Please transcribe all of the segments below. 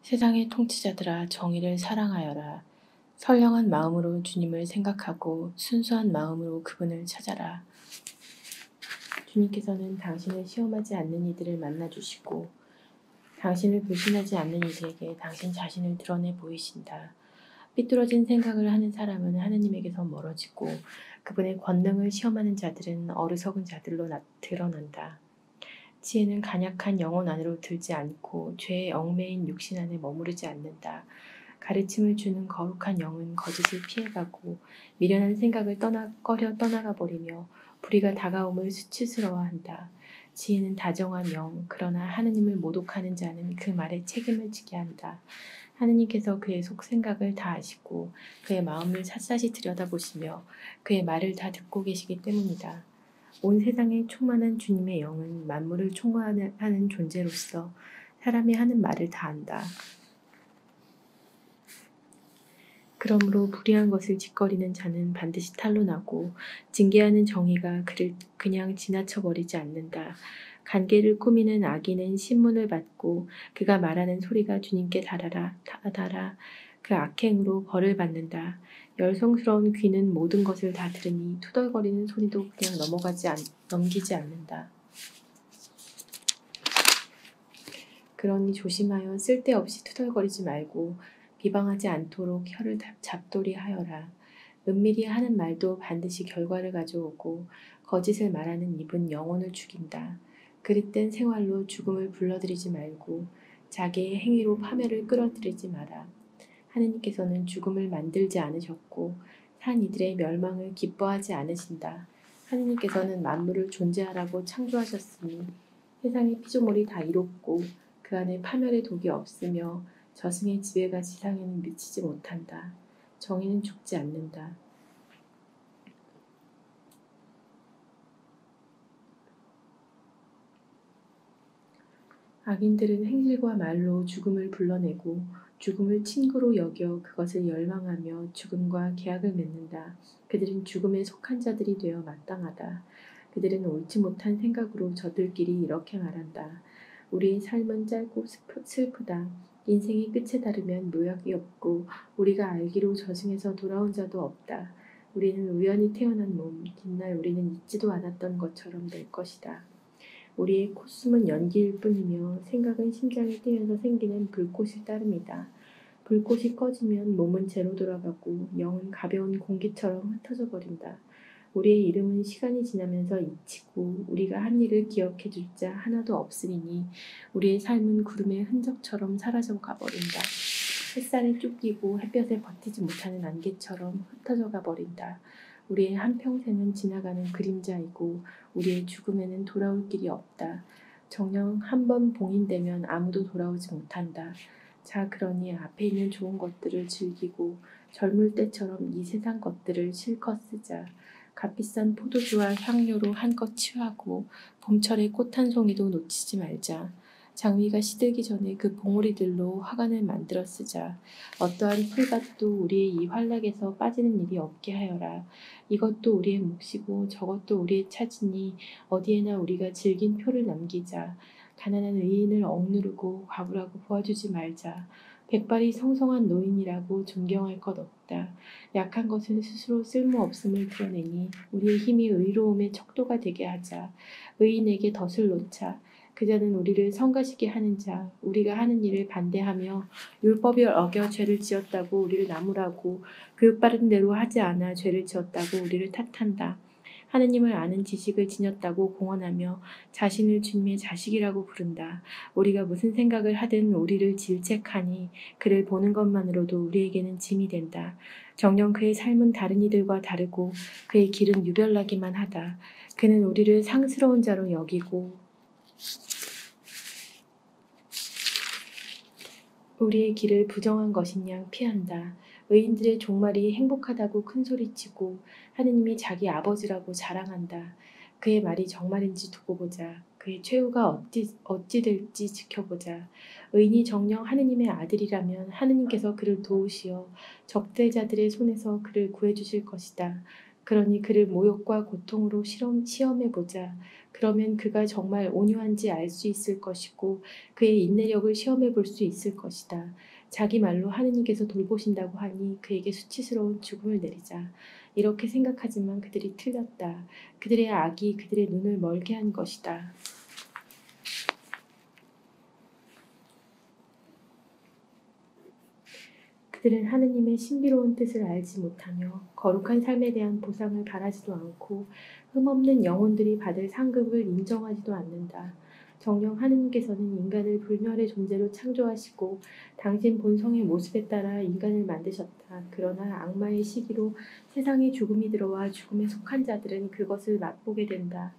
세상의 통치자들아 정의를 사랑하여라. 선량한 마음으로 주님을 생각하고 순수한 마음으로 그분을 찾아라. 주님께서는 당신을 시험하지 않는 이들을 만나주시고 당신을 불신하지 않는 이들에게 당신 자신을 드러내 보이신다. 삐뚤어진 생각을 하는 사람은 하느님에게서 멀어지고 그분의 권능을 시험하는 자들은 어리석은 자들로 드러난다. 지혜는 간약한 영혼 안으로 들지 않고 죄의 얽매인 육신 안에 머무르지 않는다. 가르침을 주는 거룩한 영은 거짓을 피해가고 미련한 생각을 꺼려 떠나가 버리며 불의가 다가옴을 수치스러워한다. 지혜는 다정한 영, 그러나 하느님을 모독하는 자는 그 말에 책임을 지게 한다. 하느님께서 그의 속생각을 다 아시고 그의 마음을 샅샅이 들여다보시며 그의 말을 다 듣고 계시기 때문이다. 온 세상에 충만한 주님의 영은 만물을 총괄하는 존재로서 사람이 하는 말을 다 안다. 그러므로 불의한 것을 짓거리는 자는 반드시 탄로나고 징계하는 정의가 그를 그냥 지나쳐버리지 않는다. 간계를 꾸미는 악인은 신문을 받고 그가 말하는 소리가 주님께 달아 그 악행으로 벌을 받는다. 열성스러운 귀는 모든 것을 다 들으니 투덜거리는 소리도 그냥 넘기지 않는다. 그러니 조심하여 쓸데없이 투덜거리지 말고 비방하지 않도록 혀를 잡돌이하여라. 은밀히 하는 말도 반드시 결과를 가져오고 거짓을 말하는 입은 영혼을 죽인다. 그릇된 생활로 죽음을 불러들이지 말고 자기의 행위로 파멸을 끌어들이지 마라. 하느님께서는 죽음을 만들지 않으셨고 산 이들의 멸망을 기뻐하지 않으신다. 하느님께서는 만물을 존재하라고 창조하셨으니 세상의 피조물이 다 이롭고 그 안에 파멸의 독이 없으며 저승의 지배가 지상에는 미치지 못한다. 정의는 죽지 않는다. 악인들은 행실과 말로 죽음을 불러내고 죽음을 친구로 여겨 그것을 열망하며 죽음과 계약을 맺는다. 그들은 죽음에 속한 자들이 되어 마땅하다. 그들은 옳지 못한 생각으로 저들끼리 이렇게 말한다. 우리의 삶은 짧고 슬프다. 인생이 끝에 다르면 묘약이 없고 우리가 알기로 저승에서 돌아온 자도 없다. 우리는 우연히 태어난 몸, 뒷날 우리는 잊지도 않았던 것처럼 될 것이다. 우리의 콧숨은 연기일 뿐이며 생각은 심장에 뛰면서 생기는 불꽃일 따름이다. 불꽃이 꺼지면 몸은 재로 돌아가고 영은 가벼운 공기처럼 흩어져 버린다. 우리의 이름은 시간이 지나면서 잊히고 우리가 한 일을 기억해 줄 자 하나도 없으리니 우리의 삶은 구름의 흔적처럼 사라져 가버린다. 햇살에 쫓기고 햇볕에 버티지 못하는 안개처럼 흩어져 가버린다. 우리의 한평생은 지나가는 그림자이고 우리의 죽음에는 돌아올 길이 없다. 정녕 한 번 봉인되면 아무도 돌아오지 못한다. 자, 그러니 앞에 있는 좋은 것들을 즐기고 젊을 때처럼 이 세상 것들을 실컷 쓰자. 값비싼 포도주와 향료로 한껏 취하고 봄철의 꽃 한 송이도 놓치지 말자. 장미가 시들기 전에 그 봉우리들로 화관을 만들어 쓰자. 어떠한 풀밭도 우리의 이 활락에서 빠지는 일이 없게 하여라. 이것도 우리의 몫이고 저것도 우리의 차지니 어디에나 우리가 즐긴 표를 남기자. 가난한 의인을 억누르고 과부라고 보아주지 말자. 백발이 성성한 노인이라고 존경할 것 없다. 약한 것은 스스로 쓸모없음을 드러내니 우리의 힘이 의로움의 척도가 되게 하자. 의인에게 덫을 놓자. 그자는 우리를 성가시게 하는 자, 우리가 하는 일을 반대하며 율법이 어겨 죄를 지었다고 우리를 나무라고 교육바른 대로 하지 않아 죄를 지었다고 우리를 탓한다. 하느님을 아는 지식을 지녔다고 공언하며 자신을 주님의 자식이라고 부른다. 우리가 무슨 생각을 하든 우리를 질책하니 그를 보는 것만으로도 우리에게는 짐이 된다. 정녕 그의 삶은 다른 이들과 다르고 그의 길은 유별나기만 하다. 그는 우리를 상스러운 자로 여기고 우리의 길을 부정한 것인 양 피한다. 의인들의 종말이 행복하다고 큰소리치고 하느님이 자기 아버지라고 자랑한다. 그의 말이 정말인지 두고 보자. 그의 최후가 어찌 될지 지켜보자. 의인이 정녕 하느님의 아들이라면 하느님께서 그를 도우시어 적대자들의 손에서 그를 구해주실 것이다. 그러니 그를 모욕과 고통으로 시험해보자. 그러면 그가 정말 온유한지 알 수 있을 것이고 그의 인내력을 시험해 볼 수 있을 것이다. 자기 말로 하느님께서 돌보신다고 하니 그에게 수치스러운 죽음을 내리자. 이렇게 생각하지만 그들이 틀렸다. 그들의 악이 그들의 눈을 멀게 한 것이다. 그들은 하느님의 신비로운 뜻을 알지 못하며 거룩한 삶에 대한 보상을 바라지도 않고 흠없는 영혼들이 받을 상급을 인정하지도 않는다. 정녕 하느님께서는 인간을 불멸의 존재로 창조하시고 당신 본성의 모습에 따라 인간을 만드셨다. 그러나 악마의 시기로 세상에 죽음이 들어와 죽음에 속한 자들은 그것을 맛보게 된다.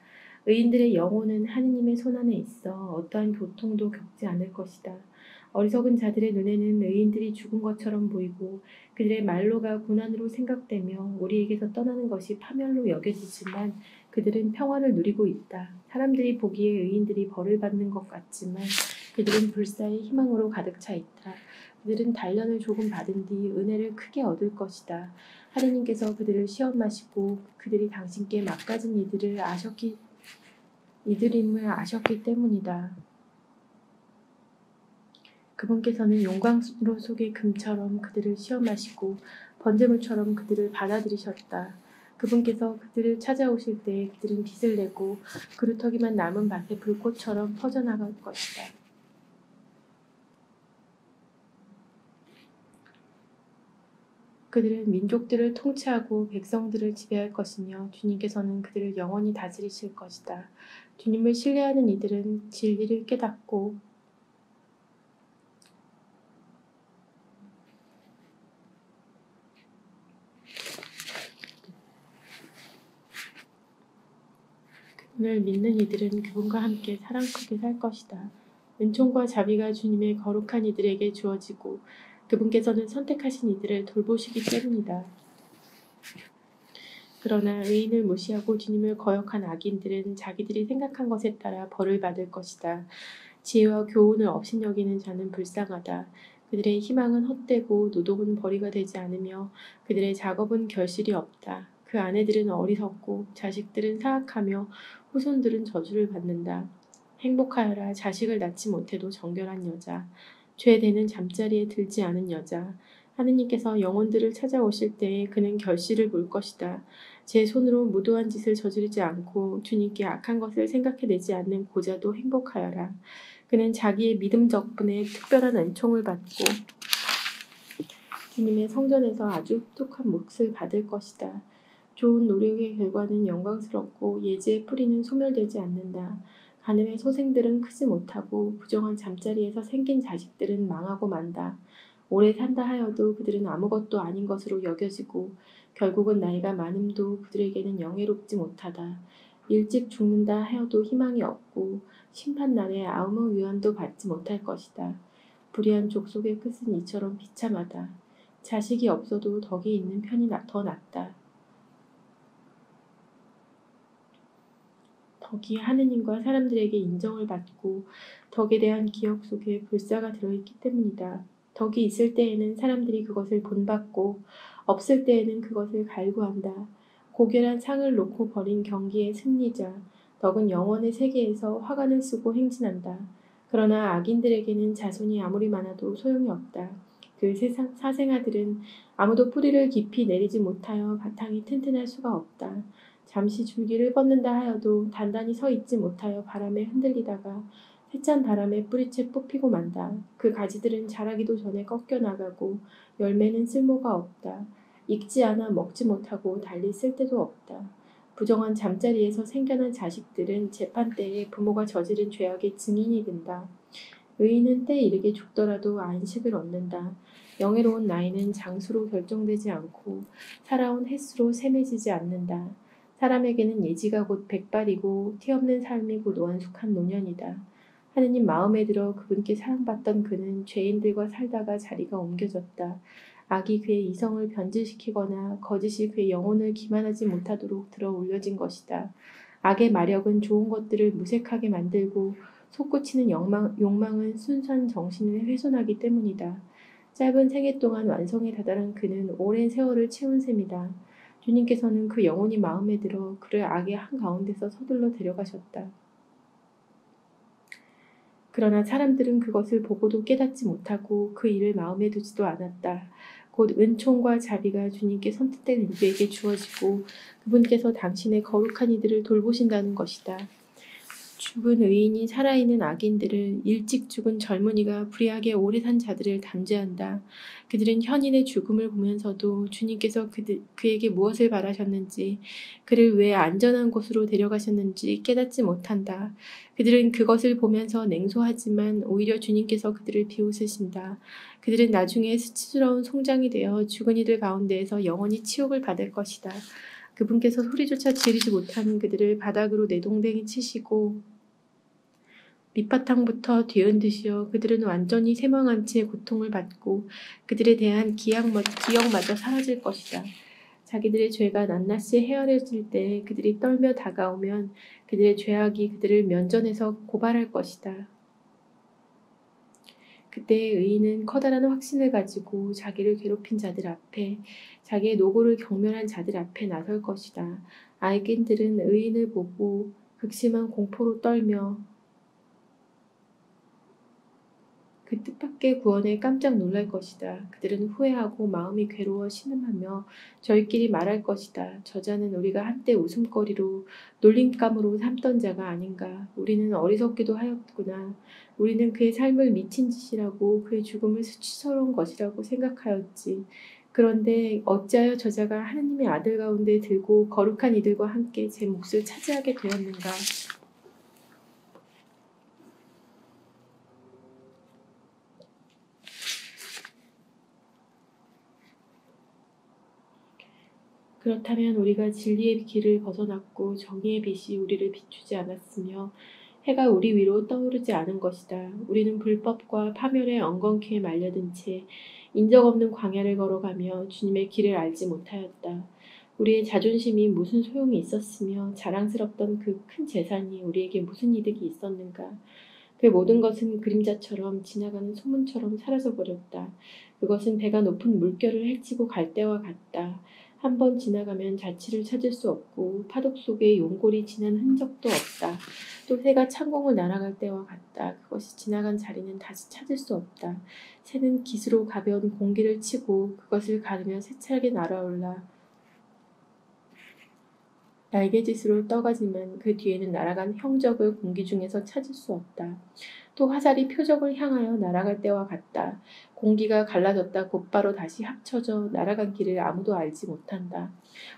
의인들의 영혼은 하느님의 손안에 있어 어떠한 고통도 겪지 않을 것이다. 어리석은 자들의 눈에는 의인들이 죽은 것처럼 보이고 그들의 말로가 고난으로 생각되며 우리에게서 떠나는 것이 파멸로 여겨지지만 그들은 평화를 누리고 있다. 사람들이 보기에 의인들이 벌을 받는 것 같지만 그들은 불사의 희망으로 가득 차 있다. 그들은 단련을 조금 받은 뒤 은혜를 크게 얻을 것이다. 하느님께서 그들을 시험하시고 그들이 당신께 막가진 이들임을 아셨기 때문이다. 그분께서는 용광로 속의 금처럼 그들을 시험하시고 번제물처럼 그들을 받아들이셨다. 그분께서 그들을 찾아오실 때에 그들은 빛을 내고 그루터기만 남은 밭의 불꽃처럼 퍼져나갈 것이다. 그들은 민족들을 통치하고 백성들을 지배할 것이며 주님께서는 그들을 영원히 다스리실 것이다. 주님을 신뢰하는 이들은 진리를 깨닫고 그분을 믿는 이들은 그분과 함께 사랑 크게 살 것이다. 은총과 자비가 주님의 거룩한 이들에게 주어지고 그분께서는 선택하신 이들을 돌보시기 때문이다. 그러나 의인을 무시하고 주님을 거역한 악인들은 자기들이 생각한 것에 따라 벌을 받을 것이다. 지혜와 교훈을 업신여기는 자는 불쌍하다. 그들의 희망은 헛되고 노동은 벌이가 되지 않으며 그들의 작업은 결실이 없다. 그 아내들은 어리석고 자식들은 사악하며 후손들은 저주를 받는다. 행복하여라. 자식을 낳지 못해도 정결한 여자. 죄 되는 잠자리에 들지 않은 여자. 하느님께서 영혼들을 찾아오실 때에 그는 결실을 볼 것이다. 제 손으로 무도한 짓을 저지르지 않고 주님께 악한 것을 생각해내지 않는 고자도 행복하여라. 그는 자기의 믿음 덕분에 특별한 은총을 받고 주님의 성전에서 아주 흡족한 몫을 받을 것이다. 좋은 노력의 결과는 영광스럽고 예지의 뿌리는 소멸되지 않는다. 간음의 소생들은 크지 못하고 부정한 잠자리에서 생긴 자식들은 망하고 만다. 오래 산다 하여도 그들은 아무것도 아닌 것으로 여겨지고 결국은 나이가 많음도 그들에게는 영예롭지 못하다. 일찍 죽는다 하여도 희망이 없고 심판날에 아무 위안도 받지 못할 것이다. 불의한 족속의 끝은 이처럼 비참하다. 자식이 없어도 덕이 있는 편이 더 낫다. 덕이 하느님과 사람들에게 인정을 받고 덕에 대한 기억 속에 불사가 들어있기 때문이다. 덕이 있을 때에는 사람들이 그것을 본받고 없을 때에는 그것을 갈구한다. 고결한 상을 놓고 벌인 경기의 승리자. 덕은 영원의 세계에서 화관을 쓰고 행진한다. 그러나 악인들에게는 자손이 아무리 많아도 소용이 없다. 그 세상 사생아들은 아무도 뿌리를 깊이 내리지 못하여 바탕이 튼튼할 수가 없다. 잠시 줄기를 뻗는다 하여도 단단히 서 있지 못하여 바람에 흔들리다가 세찬 바람에 뿌리채 뽑히고 만다. 그 가지들은 자라기도 전에 꺾여 나가고 열매는 쓸모가 없다. 익지 않아 먹지 못하고 달리 쓸데도 없다. 부정한 잠자리에서 생겨난 자식들은 재판 때에 부모가 저지른 죄악의 증인이 된다. 의인은 때 이르게 죽더라도 안식을 얻는다. 영예로운 나이는 장수로 결정되지 않고 살아온 횟수로 셈해지지 않는다. 사람에게는 예지가 곧 백발이고 티없는 삶이 곧 완숙한 노년이다. 하느님 마음에 들어 그분께 사랑받던 그는 죄인들과 살다가 자리가 옮겨졌다. 악이 그의 이성을 변질시키거나 거짓이 그의 영혼을 기만하지 못하도록 들어 올려진 것이다. 악의 마력은 좋은 것들을 무색하게 만들고 솟구치는 욕망은 순수한 정신을 훼손하기 때문이다. 짧은 생애 동안 완성에 다다른 그는 오랜 세월을 채운 셈이다. 주님께서는 그 영혼이 마음에 들어 그를 악의 한가운데서 서둘러 데려가셨다. 그러나 사람들은 그것을 보고도 깨닫지 못하고 그 일을 마음에 두지도 않았다. 곧 은총과 자비가 주님께 선택된 이들에게 주어지고 그분께서 당신의 거룩한 이들을 돌보신다는 것이다. 죽은 의인이 살아있는 악인들을, 일찍 죽은 젊은이가 불의하게 오래 산 자들을 단죄한다. 그들은 현인의 죽음을 보면서도 주님께서 그에게 무엇을 바라셨는지, 그를 왜 안전한 곳으로 데려가셨는지 깨닫지 못한다. 그들은 그것을 보면서 냉소하지만 오히려 주님께서 그들을 비웃으신다. 그들은 나중에 수치스러운 송장이 되어 죽은 이들 가운데에서 영원히 치욕을 받을 것이다. 그분께서 소리조차 지르지 못하는 그들을 바닥으로 내동댕이 치시고 밑바탕부터 뒤흔드시어 그들은 완전히 쇠망한 채 고통을 받고 그들에 대한 기억마저 사라질 것이다. 자기들의 죄가 낱낱이 헤아려질 때 그들이 떨며 다가오면 그들의 죄악이 그들을 면전에서 고발할 것이다. 그때 의인은 커다란 확신을 가지고 자기를 괴롭힌 자들 앞에, 자기의 노고를 경멸한 자들 앞에 나설 것이다. 악인들은 의인을 보고 극심한 공포로 떨며 그 뜻밖의 구원에 깜짝 놀랄 것이다. 그들은 후회하고 마음이 괴로워 신음하며 저희끼리 말할 것이다. 저자는 우리가 한때 웃음거리로 놀림감으로 삼던 자가 아닌가. 우리는 어리석기도 하였구나. 우리는 그의 삶을 미친 짓이라고 그의 죽음을 수치스러운 것이라고 생각하였지. 그런데 어찌하여 저자가 하나님의 아들 가운데 들고 거룩한 이들과 함께 제 몫을 차지하게 되었는가. 그렇다면 우리가 진리의 길을 벗어났고 정의의 빛이 우리를 비추지 않았으며 해가 우리 위로 떠오르지 않은 것이다. 우리는 불법과 파멸의 엉겅퀴에 말려든 채 인적 없는 광야를 걸어가며 주님의 길을 알지 못하였다. 우리의 자존심이 무슨 소용이 있었으며 자랑스럽던 그 큰 재산이 우리에게 무슨 이득이 있었는가. 그 모든 것은 그림자처럼 지나가는 소문처럼 사라져버렸다. 그것은 배가 높은 물결을 헤치고 갈 때와 같다. 한 번 지나가면 자취를 찾을 수 없고 파도 속에 용골이 지난 흔적도 없다. 또 새가 창공을 날아갈 때와 같다. 그것이 지나간 자리는 다시 찾을 수 없다. 새는 깃으로 가벼운 공기를 치고 그것을 가르며 세차게 날아올라 날개짓으로 떠가지만 그 뒤에는 날아간 형적을 공기 중에서 찾을 수 없다. 또 화살이 표적을 향하여 날아갈 때와 같다. 공기가 갈라졌다 곧바로 다시 합쳐져 날아간 길을 아무도 알지 못한다.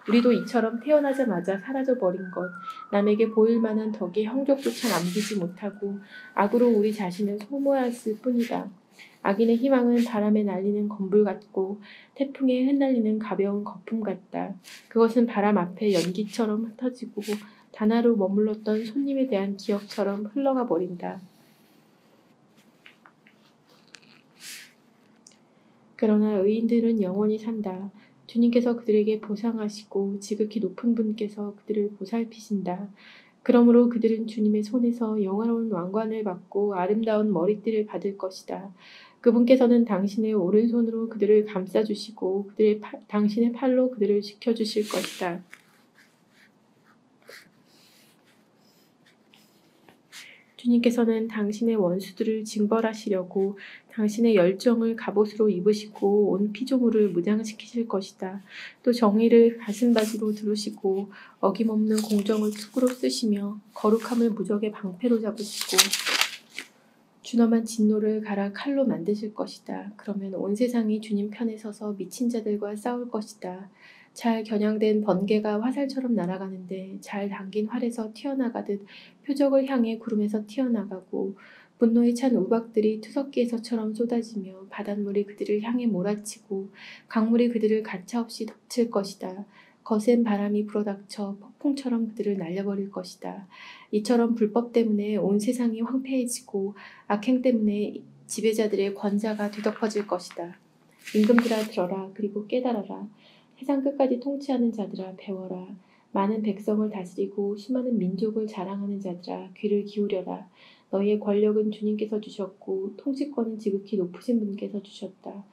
우리도 이처럼 태어나자마자 사라져버린 것, 남에게 보일 만한 덕의 형적조차 남기지 못하고 악으로 우리 자신을 소모했을 뿐이다. 악인의 희망은 바람에 날리는 건불 같고 태풍에 흩날리는 가벼운 거품 같다. 그것은 바람 앞에 연기처럼 흩어지고 단하로 머물렀던 손님에 대한 기억처럼 흘러가 버린다. 그러나 의인들은 영원히 산다. 주님께서 그들에게 보상하시고 지극히 높은 분께서 그들을 보살피신다. 그러므로 그들은 주님의 손에서 영화로운 왕관을 받고 아름다운 머리띠를 받을 것이다. 그분께서는 당신의 오른손으로 그들을 감싸주시고 당신의 팔로 그들을 지켜주실 것이다. 주님께서는 당신의 원수들을 징벌하시려고 당신의 열정을 갑옷으로 입으시고 온 피조물을 무장시키실 것이다. 또 정의를 가슴바지로 두르시고 어김없는 공정을 투구로 쓰시며 거룩함을 무적의 방패로 잡으시고 준엄한 진노를 갈아 칼로 만드실 것이다. 그러면 온 세상이 주님 편에 서서 미친 자들과 싸울 것이다. 잘 겨냥된 번개가 화살처럼 날아가는데 잘 당긴 활에서 튀어나가듯 표적을 향해 구름에서 튀어나가고 분노에 찬 우박들이 투석기에서처럼 쏟아지며 바닷물이 그들을 향해 몰아치고 강물이 그들을 가차없이 덮칠 것이다. 거센 바람이 불어닥쳐 폭풍처럼 그들을 날려버릴 것이다. 이처럼 불법 때문에 온 세상이 황폐해지고 악행 때문에 지배자들의 권자가 뒤덮어질 것이다. 임금들아 들어라. 그리고 깨달아라. 세상 끝까지 통치하는 자들아 배워라. 많은 백성을 다스리고 수많은 민족을 자랑하는 자들아 귀를 기울여라. 너희의 권력은 주님께서 주셨고 통치권은 지극히 높으신 분께서 주셨다.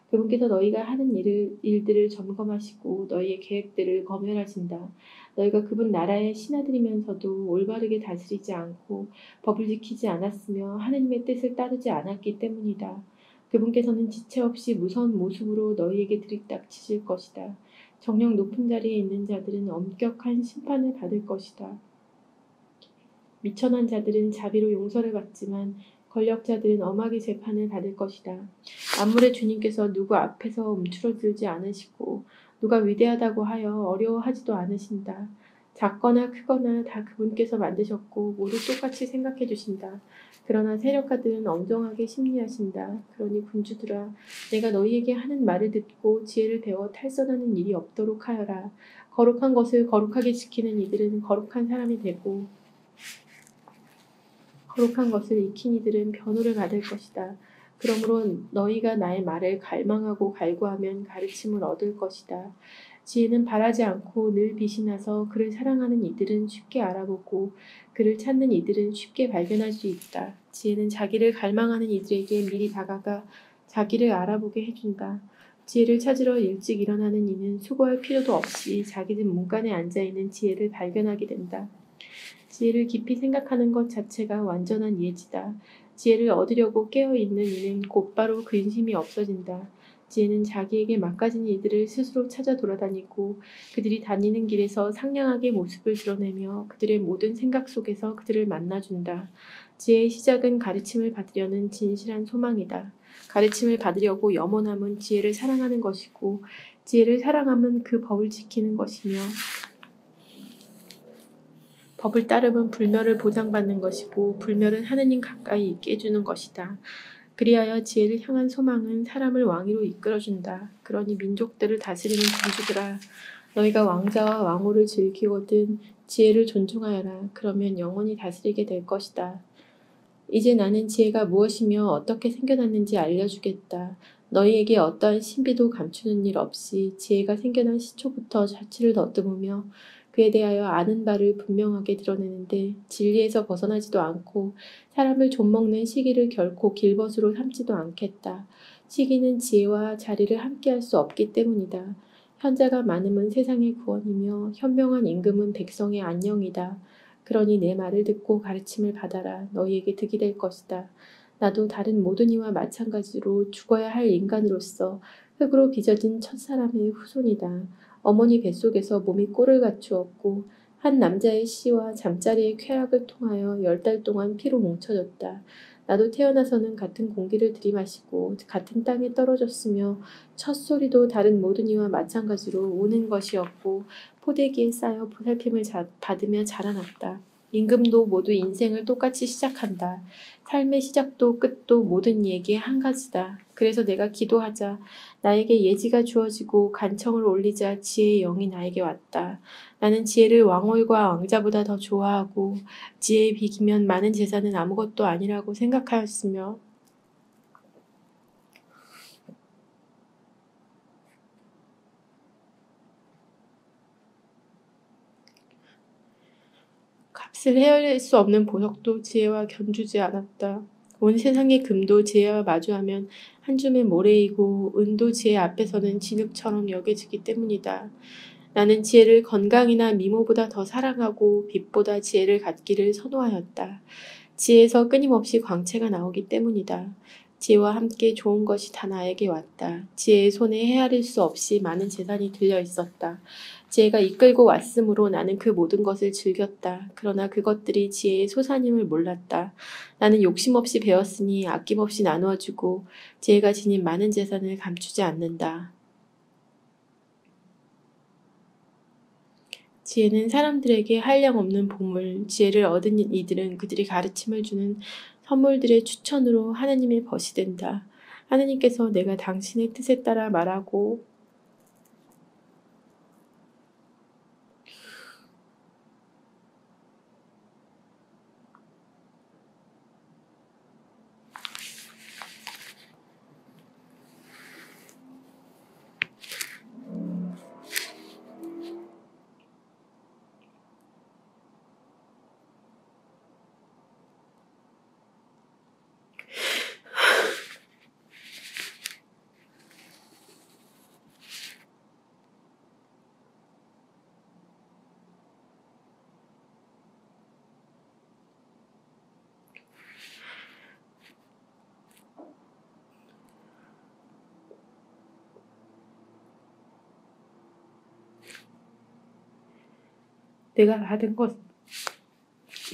그분께서 너희가 하는 일들을 점검하시고 너희의 계획들을 검열하신다. 너희가 그분 나라의 신하들이면서도 올바르게 다스리지 않고 법을 지키지 않았으며 하느님의 뜻을 따르지 않았기 때문이다. 그분께서는 지체 없이 무서운 모습으로 너희에게 들이닥치실 것이다. 정령 높은 자리에 있는 자들은 엄격한 심판을 받을 것이다. 미천한 자들은 자비로 용서를 받지만 권력자들은 엄하게 재판을 받을 것이다. 만물의 주님께서 누구 앞에서 움츠러들지 않으시고 누가 위대하다고 하여 어려워하지도 않으신다. 작거나 크거나 다 그분께서 만드셨고 모두 똑같이 생각해 주신다. 그러나 세력가들은 엉뚱하게 심리하신다. 그러니 군주들아, 내가 너희에게 하는 말을 듣고 지혜를 배워 탈선하는 일이 없도록 하여라. 거룩한 것을 거룩하게 지키는 이들은 거룩한 사람이 되고 거룩한 것을 익힌 이들은 변호를 받을 것이다. 그러므로 너희가 나의 말을 갈망하고 갈구하면 가르침을 얻을 것이다. 지혜는 바라지 않고 늘 빛이 나서 그를 사랑하는 이들은 쉽게 알아보고 그를 찾는 이들은 쉽게 발견할 수 있다. 지혜는 자기를 갈망하는 이들에게 미리 다가가 자기를 알아보게 해준다. 지혜를 찾으러 일찍 일어나는 이는 수고할 필요도 없이 자기 집 문간에 앉아있는 지혜를 발견하게 된다. 지혜를 깊이 생각하는 것 자체가 완전한 예지다. 지혜를 얻으려고 깨어있는 이는 곧바로 근심이 없어진다. 지혜는 자기에게 막가진 이들을 스스로 찾아 돌아다니고 그들이 다니는 길에서 상냥하게 모습을 드러내며 그들의 모든 생각 속에서 그들을 만나준다. 지혜의 시작은 가르침을 받으려는 진실한 소망이다. 가르침을 받으려고 염원함은 지혜를 사랑하는 것이고 지혜를 사랑함은 그 법을 지키는 것이며 법을 따르면 불멸을 보장받는 것이고 불멸은 하느님 가까이 있게 해주는 것이다. 그리하여 지혜를 향한 소망은 사람을 왕위로 이끌어준다. 그러니 민족들을 다스리는 군주들아, 너희가 왕자와 왕후를 즐기거든 지혜를 존중하여라. 그러면 영원히 다스리게 될 것이다. 이제 나는 지혜가 무엇이며 어떻게 생겨났는지 알려주겠다. 너희에게 어떠한 신비도 감추는 일 없이 지혜가 생겨난 시초부터 자취를 더듬으며 그에 대하여 아는 바를 분명하게 드러내는데 진리에서 벗어나지도 않고 사람을 좀먹는 시기를 결코 길벗으로 삼지도 않겠다. 시기는 지혜와 자리를 함께할 수 없기 때문이다. 현자가 많음은 세상의 구원이며 현명한 임금은 백성의 안녕이다. 그러니 내 말을 듣고 가르침을 받아라. 너희에게 득이 될 것이다. 나도 다른 모든 이와 마찬가지로 죽어야 할 인간으로서 흙으로 빚어진 첫사람의 후손이다. 어머니 뱃속에서 몸이 꼴을 갖추었고 한 남자의 씨와 잠자리의 쾌락을 통하여 10달 동안 피로 뭉쳐졌다. 나도 태어나서는 같은 공기를 들이마시고 같은 땅에 떨어졌으며 첫 소리도 다른 모든 이와 마찬가지로 우는 것이었고 포대기에 쌓여 보살핌을 받으며 자라났다. 임금도 모두 인생을 똑같이 시작한다. 삶의 시작도 끝도 모든 이에게 한 가지다. 그래서 내가 기도하자 나에게 예지가 주어지고 간청을 올리자 지혜의 영이 나에게 왔다. 나는 지혜를 왕홀과 왕자보다 더 좋아하고 지혜에 비기면 많은 재산은 아무것도 아니라고 생각하였으며 값을 헤아릴 수 없는 보석도 지혜와 견주지 않았다. 온 세상의 금도 지혜와 마주하면 한 줌의 모래이고 은도 지혜 앞에서는 진흙처럼 여겨지기 때문이다. 나는 지혜를 건강이나 미모보다 더 사랑하고 빛보다 지혜를 갖기를 선호하였다. 지혜에서 끊임없이 광채가 나오기 때문이다. 지혜와 함께 좋은 것이 다 나에게 왔다. 지혜의 손에 헤아릴 수 없이 많은 재산이 들려 있었다. 지혜가 이끌고 왔으므로 나는 그 모든 것을 즐겼다. 그러나 그것들이 지혜의 소산임을 몰랐다. 나는 욕심 없이 배웠으니 아낌없이 나누어주고 지혜가 지닌 많은 재산을 감추지 않는다. 지혜는 사람들에게 한량없는 보물, 지혜를 얻은 이들은 그들이 가르침을 주는 선물들의 추천으로 하나님의 벗이 된다. 하나님께서 내가 당신의 뜻에 따라 말하고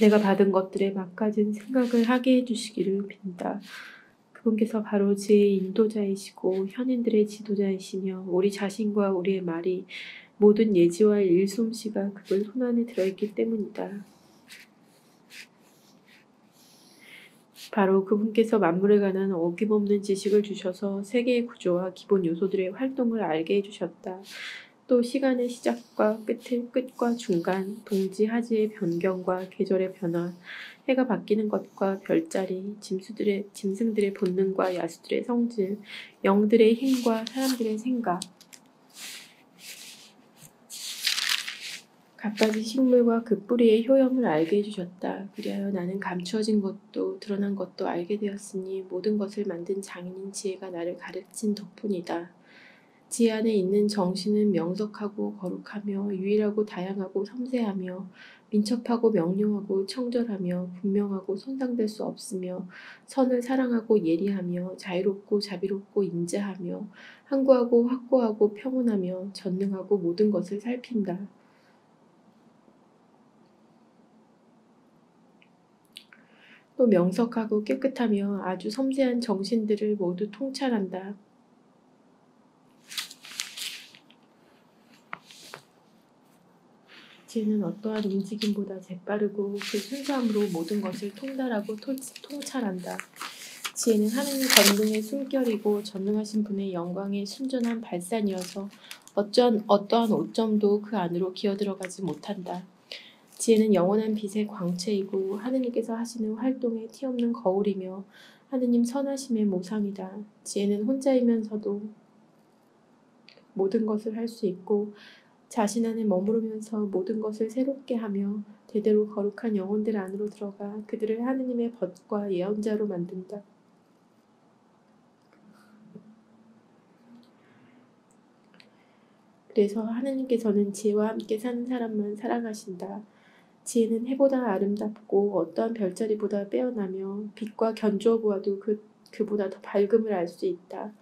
내가 받은 것들에 막가진 생각을 하게 해주시기를 빈다. 그분께서 바로 지혜의 인도자이시고 현인들의 지도자이시며 우리 자신과 우리의 말이 모든 예지와 일솜씨가 그분 손안에 들어있기 때문이다. 바로 그분께서 만물에 관한 어김없는 지식을 주셔서 세계의 구조와 기본 요소들의 활동을 알게 해주셨다. 또 시간의 시작과 끝과 중간, 동지 하지의 변경과 계절의 변화, 해가 바뀌는 것과 별자리, 짐승들의 본능과 야수들의 성질, 영들의 힘과 사람들의 생각, 갖가지 식물과 그 뿌리의 효염을 알게 해주셨다. 그리하여 나는 감추어진 것도 드러난 것도 알게 되었으니 모든 것을 만든 장인인 지혜가 나를 가르친 덕분이다. 지혜 안에 있는 정신은 명석하고 거룩하며 유일하고 다양하고 섬세하며 민첩하고 명료하고 청절하며 분명하고 손상될 수 없으며 선을 사랑하고 예리하며 자유롭고 자비롭고 인자하며 항구하고 확고하고 평온하며 전능하고 모든 것을 살핀다. 또 명석하고 깨끗하며 아주 섬세한 정신들을 모두 통찰한다. 지혜는 어떠한 움직임보다 재빠르고 그 순수함으로 모든 것을 통달하고 통찰한다. 지혜는 하느님 전능의 숨결이고 전능하신 분의 영광의 순전한 발산이어서 어떠한 오점도 그 안으로 기어들어가지 못한다. 지혜는 영원한 빛의 광채이고 하느님께서 하시는 활동에 티없는 거울이며 하느님 선하심의 모상이다. 지혜는 혼자이면서도 모든 것을 할 수 있고 자신 안에 머무르면서 모든 것을 새롭게 하며 대대로 거룩한 영혼들 안으로 들어가 그들을 하느님의 벗과 예언자로 만든다. 그래서 하느님께서는 지혜와 함께 사는 사람만 사랑하신다. 지혜는 해보다 아름답고 어떠한 별자리보다 빼어나며 빛과 견주어 보아도 그보다 더 밝음을 알 수 있다.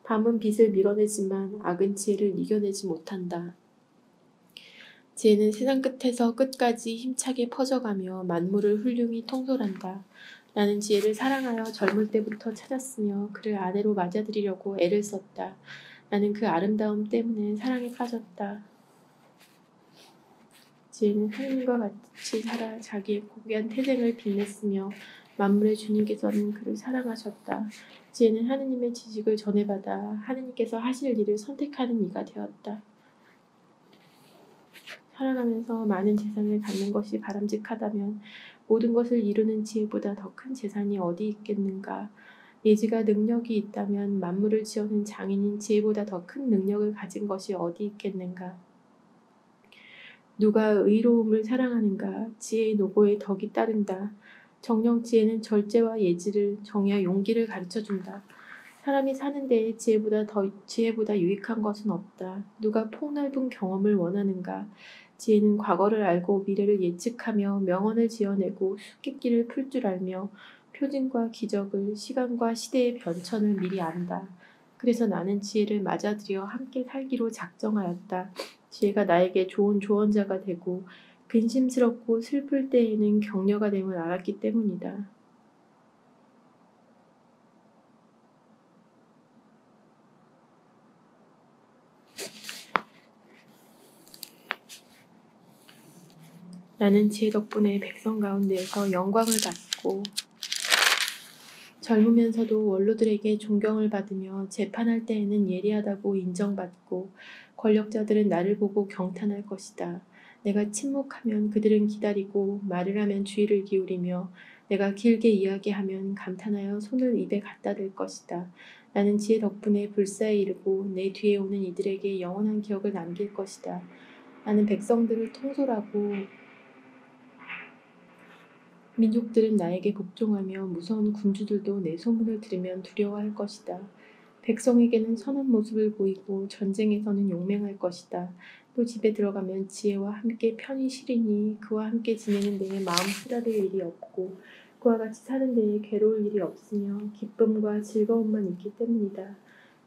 밤은 빛을 밀어내지만 악은 지혜를 이겨내지 못한다. 지혜는 세상 끝에서 끝까지 힘차게 퍼져가며 만물을 훌륭히 통솔한다. 나는 지혜를 사랑하여 젊을 때부터 찾았으며 그를 아내로 맞아들이려고 애를 썼다. 나는 그 아름다움 때문에 사랑에 빠졌다. 지혜는 하느님과 같이 살아 자기의 고귀한 태생을 빛냈으며 만물의 주님께서는 그를 사랑하셨다. 지혜는 하느님의 지식을 전해받아 하느님께서 하실 일을 선택하는 이가 되었다. 살아가면서 많은 재산을 갖는 것이 바람직하다면 모든 것을 이루는 지혜보다 더 큰 재산이 어디 있겠는가. 예지가 능력이 있다면 만물을 지어낸 장인인 지혜보다 더 큰 능력을 가진 것이 어디 있겠는가. 누가 의로움을 사랑하는가. 지혜의 노고에 덕이 따른다. 정령 지혜는 절제와 예지를 정의와 용기를 가르쳐준다. 사람이 사는 데에 지혜보다 유익한 것은 없다. 누가 폭넓은 경험을 원하는가. 지혜는 과거를 알고 미래를 예측하며 명언을 지어내고 수수께끼를 풀 줄 알며 표징과 기적을 시간과 시대의 변천을 미리 안다. 그래서 나는 지혜를 맞아들여 함께 살기로 작정하였다. 지혜가 나에게 좋은 조언자가 되고 근심스럽고 슬플 때에는 격려가 됨을 알았기 때문이다. 나는 지혜 덕분에 백성 가운데에서 영광을 받고 젊으면서도 원로들에게 존경을 받으며 재판할 때에는 예리하다고 인정받고 권력자들은 나를 보고 경탄할 것이다. 내가 침묵하면 그들은 기다리고 말을 하면 주의를 기울이며 내가 길게 이야기하면 감탄하여 손을 입에 갖다 댈 것이다. 나는 지혜 덕분에 불사에 이르고 내 뒤에 오는 이들에게 영원한 기억을 남길 것이다. 나는 백성들을 통솔하고 민족들은 나에게 복종하며 무서운 군주들도 내 소문을 들으면 두려워할 것이다. 백성에게는 선한 모습을 보이고 전쟁에서는 용맹할 것이다. 또 집에 들어가면 지혜와 함께 편히 쉬리니 그와 함께 지내는 데에 마음 쓰라릴 일이 없고 그와 같이 사는 데에 괴로울 일이 없으며 기쁨과 즐거움만 있기 때문이다.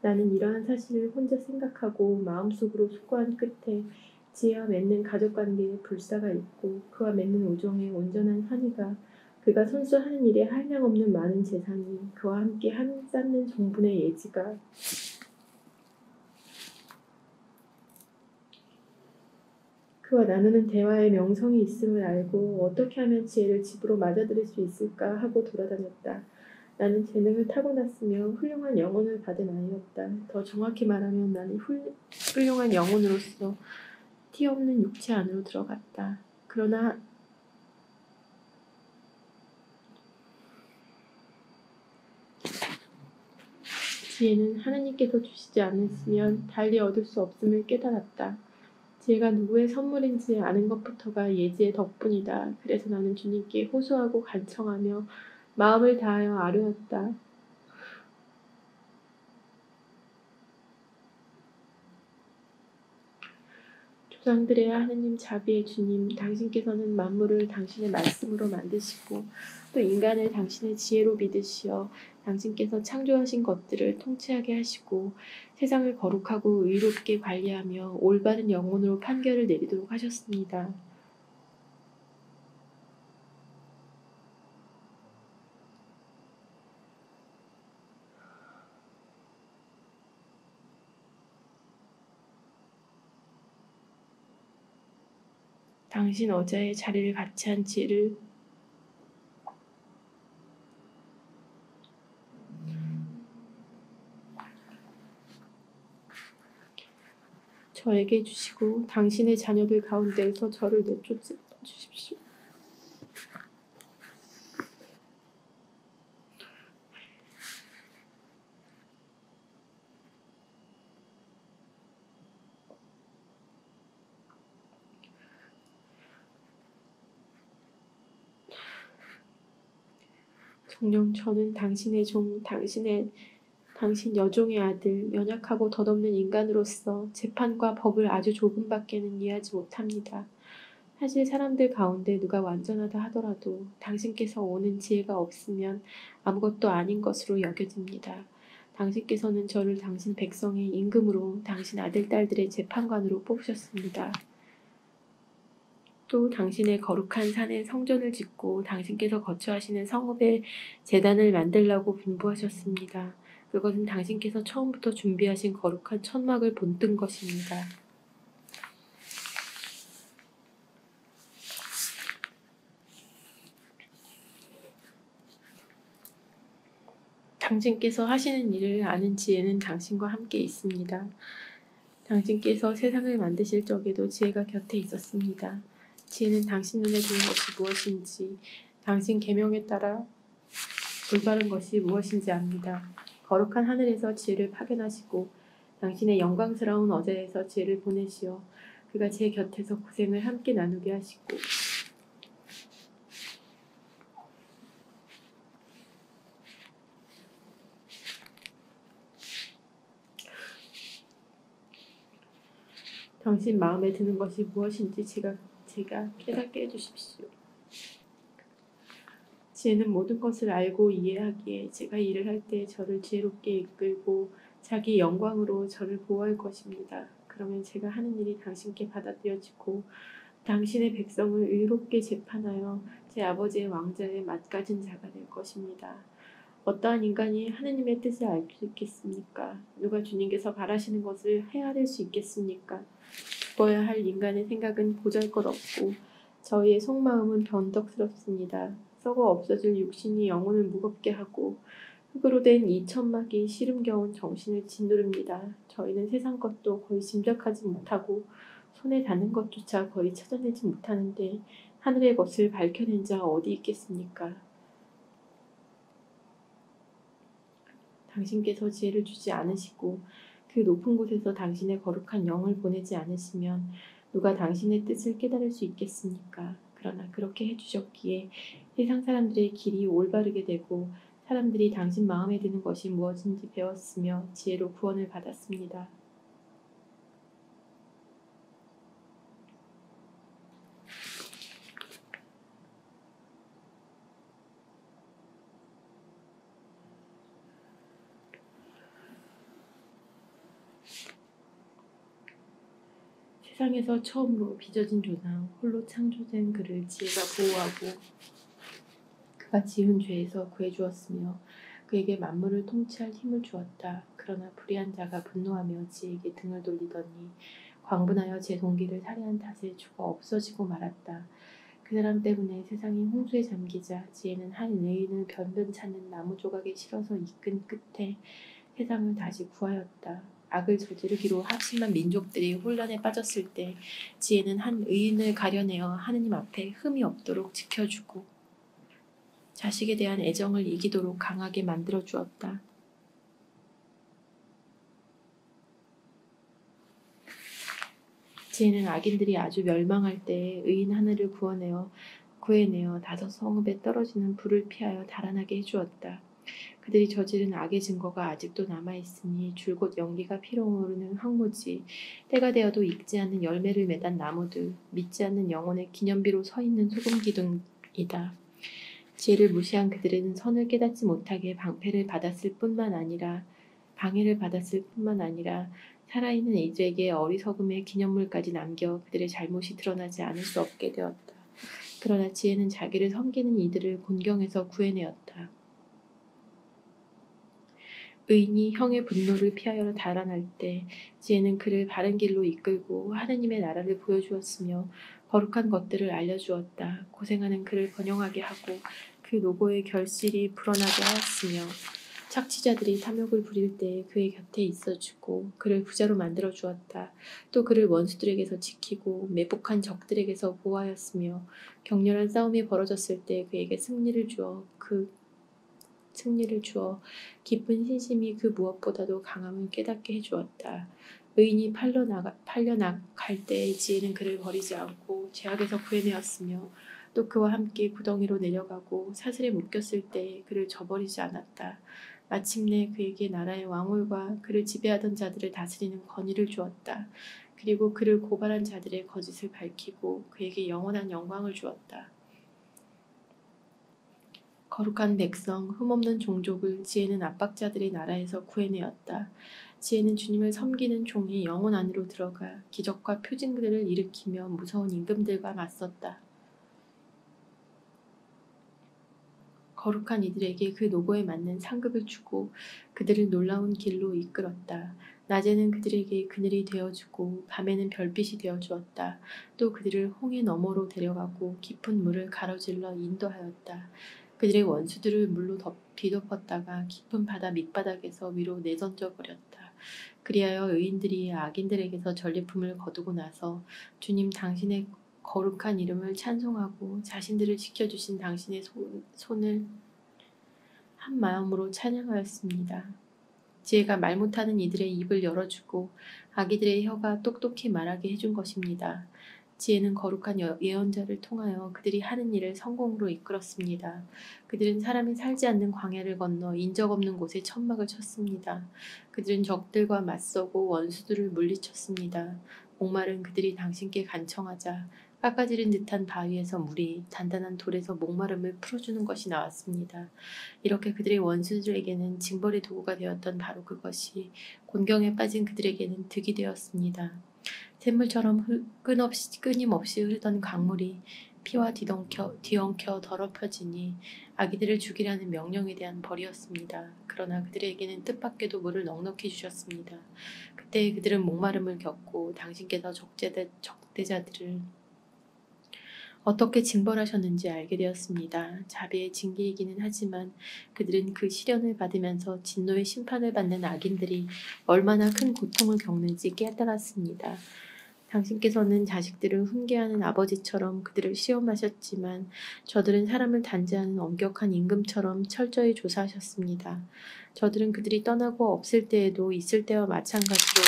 나는 이러한 사실을 혼자 생각하고 마음속으로 숙고한 끝에 지혜와 맺는 가족관계에 불사가 있고 그와 맺는 우정에 온전한 환희가 그가 손수 하는 일에 한량없는 많은 재산이 그와 함께 한 쌓는 종분의 예지가 그와 나누는 대화에 명성이 있음을 알고 어떻게 하면 지혜를 집으로 맞아들일 수 있을까 하고 돌아다녔다. 나는 재능을 타고났으며 훌륭한 영혼을 받은 아이였다. 더 정확히 말하면 나는 훌륭한 영혼으로서 티 없는 육체 안으로 들어갔다. 그러나 지혜는 하느님께서 주시지 않으시면 달리 얻을 수 없음을 깨달았다. 지혜가 누구의 선물인지 아는 것부터가 예지의 덕분이다. 그래서 나는 주님께 호소하고 간청하며 마음을 다하여 아뢰었다. 조상들의 하느님 자비의 주님, 당신께서는 만물을 당신의 말씀으로 만드시고 또 인간을 당신의 지혜로 믿으시어 당신께서 창조하신 것들을 통치하게 하시고 세상을 거룩하고 의롭게 관리하며 올바른 영혼으로 판결을 내리도록 하셨습니다. 당신 어자의 자리를 같이 한 지혜를 저에게 주시고 당신의 자녀들 가운데에서 저를 내쫓아 주십시오. 정녕 저는 당신의 종, 당신 여종의 아들, 연약하고 덧없는 인간으로서 재판과 법을 아주 조금밖에는 이해하지 못합니다. 사실 사람들 가운데 누가 완전하다 하더라도 당신께서 오는 지혜가 없으면 아무것도 아닌 것으로 여겨집니다. 당신께서는 저를 당신 백성의 임금으로 당신 아들, 딸들의 재판관으로 뽑으셨습니다. 또 당신의 거룩한 산에 성전을 짓고 당신께서 거처하시는 성읍에 제단을 만들라고 분부하셨습니다. 그것은 당신께서 처음부터 준비하신 거룩한 천막을 본뜬 것입니다. 당신께서 하시는 일을 아는 지혜는 당신과 함께 있습니다. 당신께서 세상을 만드실 적에도 지혜가 곁에 있었습니다. 지혜는 당신 눈에 좋은 것이 무엇인지, 당신 계명에 따라 올바른 것이 무엇인지 압니다. 거룩한 하늘에서 지혜를 파견하시고 당신의 영광스러운 어제에서 지혜를 보내시어 그가 제 곁에서 고생을 함께 나누게 하시고 당신 마음에 드는 것이 무엇인지 제가 깨닫게 해주십시오. 지혜는 모든 것을 알고 이해하기에 제가 일을 할 때 저를 지혜롭게 이끌고 자기 영광으로 저를 보호할 것입니다. 그러면 제가 하는 일이 당신께 받아들여지고 당신의 백성을 의롭게 재판하여 제 아버지의 왕자에 맞가진 자가 될 것입니다. 어떠한 인간이 하느님의 뜻을 알 수 있겠습니까? 누가 주님께서 바라시는 것을 헤아릴 수 있겠습니까? 죽어야 할 인간의 생각은 보잘것없고 저희의 속마음은 변덕스럽습니다. 썩어 없어질 육신이 영혼을 무겁게 하고 흙으로 된 이 천막이 시름겨운 정신을 짓누릅니다. 저희는 세상 것도 거의 짐작하지 못하고 손에 닿는 것조차 거의 찾아내지 못하는데 하늘의 것을 밝혀낸 자 어디 있겠습니까? 당신께서 지혜를 주지 않으시고 그 높은 곳에서 당신의 거룩한 영을 보내지 않으시면 누가 당신의 뜻을 깨달을 수 있겠습니까? 그러나 그렇게 해주셨기에 세상 사람들의 길이 올바르게 되고 사람들이 당신 마음에 드는 것이 무엇인지 배웠으며 지혜로 구원을 받았습니다. 세상에서 처음으로 빚어진 조상, 홀로 창조된 그를 지혜가 보호하고 그가 지은 죄에서 구해주었으며 그에게 만물을 통치할 힘을 주었다. 그러나 불의한 자가 분노하며 지혜에게 등을 돌리더니 광분하여 제 동기를 살해한 탓에 죽어 없어지고 말았다. 그 사람 때문에 세상이 홍수에 잠기자 지혜는 한 의인을 변변찮은 나무 조각에 실어서 이끈 끝에 세상을 다시 구하였다. 악을 저지르기로 합심한 민족들이 혼란에 빠졌을 때 지혜는 한 의인을 가려내어 하느님 앞에 흠이 없도록 지켜주고 자식에 대한 애정을 이기도록 강하게 만들어 주었다. 지혜는 악인들이 아주 멸망할 때에 의인 하나를 구해내어 다섯 성읍에 떨어지는 불을 피하여 달아나게 해주었다. 그들이 저지른 악의 증거가 아직도 남아있으니 줄곧 연기가 피어오르는 황무지, 때가 되어도 익지 않는 열매를 맺은 나무들, 믿지 않는 영혼의 기념비로 서 있는 소금기둥이다. 지혜를 무시한 그들은 선을 깨닫지 못하게 방해를 받았을 뿐만 아니라 살아있는 이들에게 어리석음의 기념물까지 남겨 그들의 잘못이 드러나지 않을 수 없게 되었다. 그러나 지혜는 자기를 섬기는 이들을 곤경에서 구해내었다. 의인이 형의 분노를 피하여 달아날 때 지혜는 그를 바른 길로 이끌고 하느님의 나라를 보여주었으며 거룩한 것들을 알려주었다. 고생하는 그를 번영하게 하고 그 노고의 결실이 불어나게 하였으며 착취자들이 탐욕을 부릴 때 그의 곁에 있어주고 그를 부자로 만들어 주었다. 또 그를 원수들에게서 지키고 매복한 적들에게서 보호하였으며 격렬한 싸움이 벌어졌을 때 그에게 승리를 주어 깊은 신심이 그 무엇보다도 강함을 깨닫게 해주었다. 의인이 팔려나갈 때 지혜는 그를 버리지 않고 죄악에서 구해내었으며 또 그와 함께 구덩이로 내려가고 사슬에 묶였을 때 그를 저버리지 않았다. 마침내 그에게 나라의 왕홀과 그를 지배하던 자들을 다스리는 권위를 주었다. 그리고 그를 고발한 자들의 거짓을 밝히고 그에게 영원한 영광을 주었다. 거룩한 백성, 흠없는 종족을 지혜는 압박자들의 나라에서 구해내었다. 지혜는 주님을 섬기는 종이 영혼 안으로 들어가 기적과 표징들을 일으키며 무서운 임금들과 맞섰다. 거룩한 이들에게 그 노고에 맞는 상급을 주고 그들을 놀라운 길로 이끌었다. 낮에는 그들에게 그늘이 되어주고 밤에는 별빛이 되어주었다. 또 그들을 홍해 너머로 데려가고 깊은 물을 가로질러 인도하였다. 그들의 원수들을 물로 뒤덮었다가 깊은 바다 밑바닥에서 위로 내던져 버렸다. 그리하여 의인들이 악인들에게서 전리품을 거두고 나서 주님 당신의 거룩한 이름을 찬송하고 자신들을 지켜주신 당신의 손을 한 마음으로 찬양하였습니다. 지혜가 말 못하는 이들의 입을 열어주고 아기들의 혀가 똑똑히 말하게 해준 것입니다. 지혜는 거룩한 예언자를 통하여 그들이 하는 일을 성공으로 이끌었습니다. 그들은 사람이 살지 않는 광야를 건너 인적 없는 곳에 천막을 쳤습니다. 그들은 적들과 맞서고 원수들을 물리쳤습니다. 목마른 그들이 당신께 간청하자 깎아지른 듯한 바위에서 물이 단단한 돌에서 목마름을 풀어주는 것이 나왔습니다. 이렇게 그들의 원수들에게는 징벌의 도구가 되었던 바로 그것이 곤경에 빠진 그들에게는 득이 되었습니다. 샘물처럼 끊임없이 흐르던 강물이 피와 뒤엉켜 더럽혀지니 아기들을 죽이라는 명령에 대한 벌이었습니다. 그러나 그들에게는 뜻밖에도 물을 넉넉히 주셨습니다. 그때 그들은 목마름을 겪고 당신께서 적대자들을 어떻게 징벌하셨는지 알게 되었습니다. 자비의 징계이기는 하지만 그들은 그 시련을 받으면서 진노의 심판을 받는 악인들이 얼마나 큰 고통을 겪는지 깨달았습니다. 당신께서는 자식들을 훈계하는 아버지처럼 그들을 시험하셨지만 저들은 사람을 단죄하는 엄격한 임금처럼 철저히 조사하셨습니다. 저들은 그들이 떠나고 없을 때에도 있을 때와 마찬가지로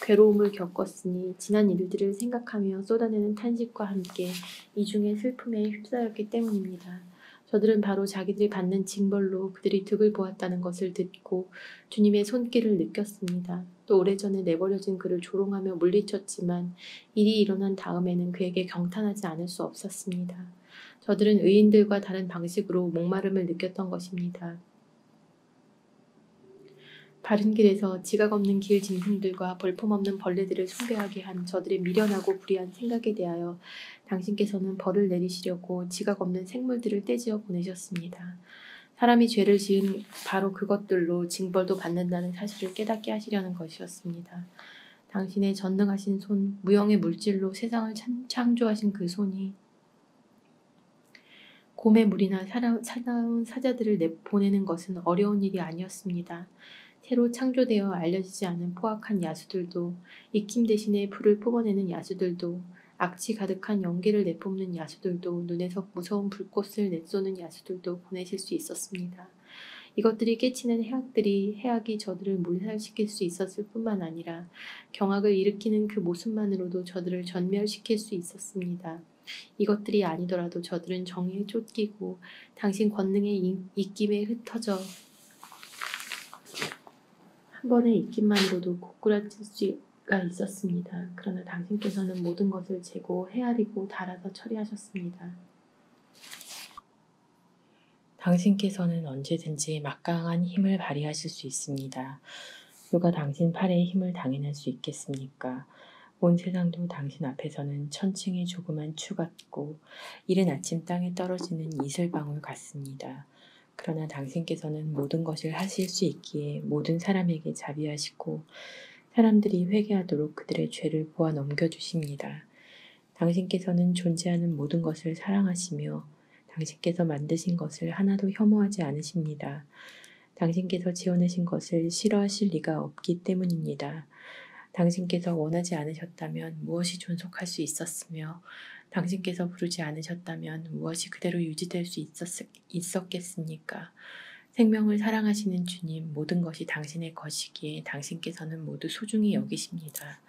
괴로움을 겪었으니 지난 일들을 생각하며 쏟아내는 탄식과 함께 이중의 슬픔에 휩싸였기 때문입니다. 저들은 바로 자기들이 받는 징벌로 그들이 득을 보았다는 것을 듣고 주님의 손길을 느꼈습니다. 또 오래전에 내버려진 그를 조롱하며 물리쳤지만 일이 일어난 다음에는 그에게 경탄하지 않을 수 없었습니다. 저들은 의인들과 다른 방식으로 목마름을 느꼈던 것입니다. 바른 길에서 지각 없는 길 짐승들과 볼품없는 벌레들을 숭배하게 한 저들의 미련하고 불의한 생각에 대하여 당신께서는 벌을 내리시려고 지각 없는 생물들을 떼지어 보내셨습니다. 사람이 죄를 지은 바로 그것들로 징벌도 받는다는 사실을 깨닫게 하시려는 것이었습니다. 당신의 전능하신 손, 무형의 물질로 세상을 창조하신 그 손이 곰의 물이나 사나운 사자들을 내보내는 것은 어려운 일이 아니었습니다. 새로 창조되어 알려지지 않은 포악한 야수들도, 익힘 대신에 불을 뿜어내는 야수들도, 악취 가득한 연기를 내뿜는 야수들도, 눈에서 무서운 불꽃을 내쏘는 야수들도 보내실 수 있었습니다. 이것들이 깨치는 해악이 저들을 몰살시킬 수 있었을 뿐만 아니라 경악을 일으키는 그 모습만으로도 저들을 전멸시킬 수 있었습니다. 이것들이 아니더라도 저들은 정의에 쫓기고 당신 권능의 입김에 흩어져 한 번의 입김만으로도 고꾸라질 수가 있었습니다. 그러나 당신께서는 모든 것을 재고 헤아리고 달아서 처리하셨습니다. 당신께서는 언제든지 막강한 힘을 발휘하실 수 있습니다. 누가 당신 팔에 힘을 당해낼 수 있겠습니까? 온 세상도 당신 앞에서는 천층의 조그만 추 같고 이른 아침 땅에 떨어지는 이슬방울 같습니다. 그러나 당신께서는 모든 것을 하실 수 있기에 모든 사람에게 자비하시고 사람들이 회개하도록 그들의 죄를 보아 넘겨주십니다. 당신께서는 존재하는 모든 것을 사랑하시며 당신께서 만드신 것을 하나도 혐오하지 않으십니다. 당신께서 지어내신 것을 싫어하실 리가 없기 때문입니다. 당신께서 원하지 않으셨다면 무엇이 존속할 수 있었으며 당신께서 부르지 않으셨다면 무엇이 그대로 유지될 수 있었겠습니까? 생명을 사랑하시는 주님, 모든 것이 당신의 것이기에 당신께서는 모두 소중히 여기십니다.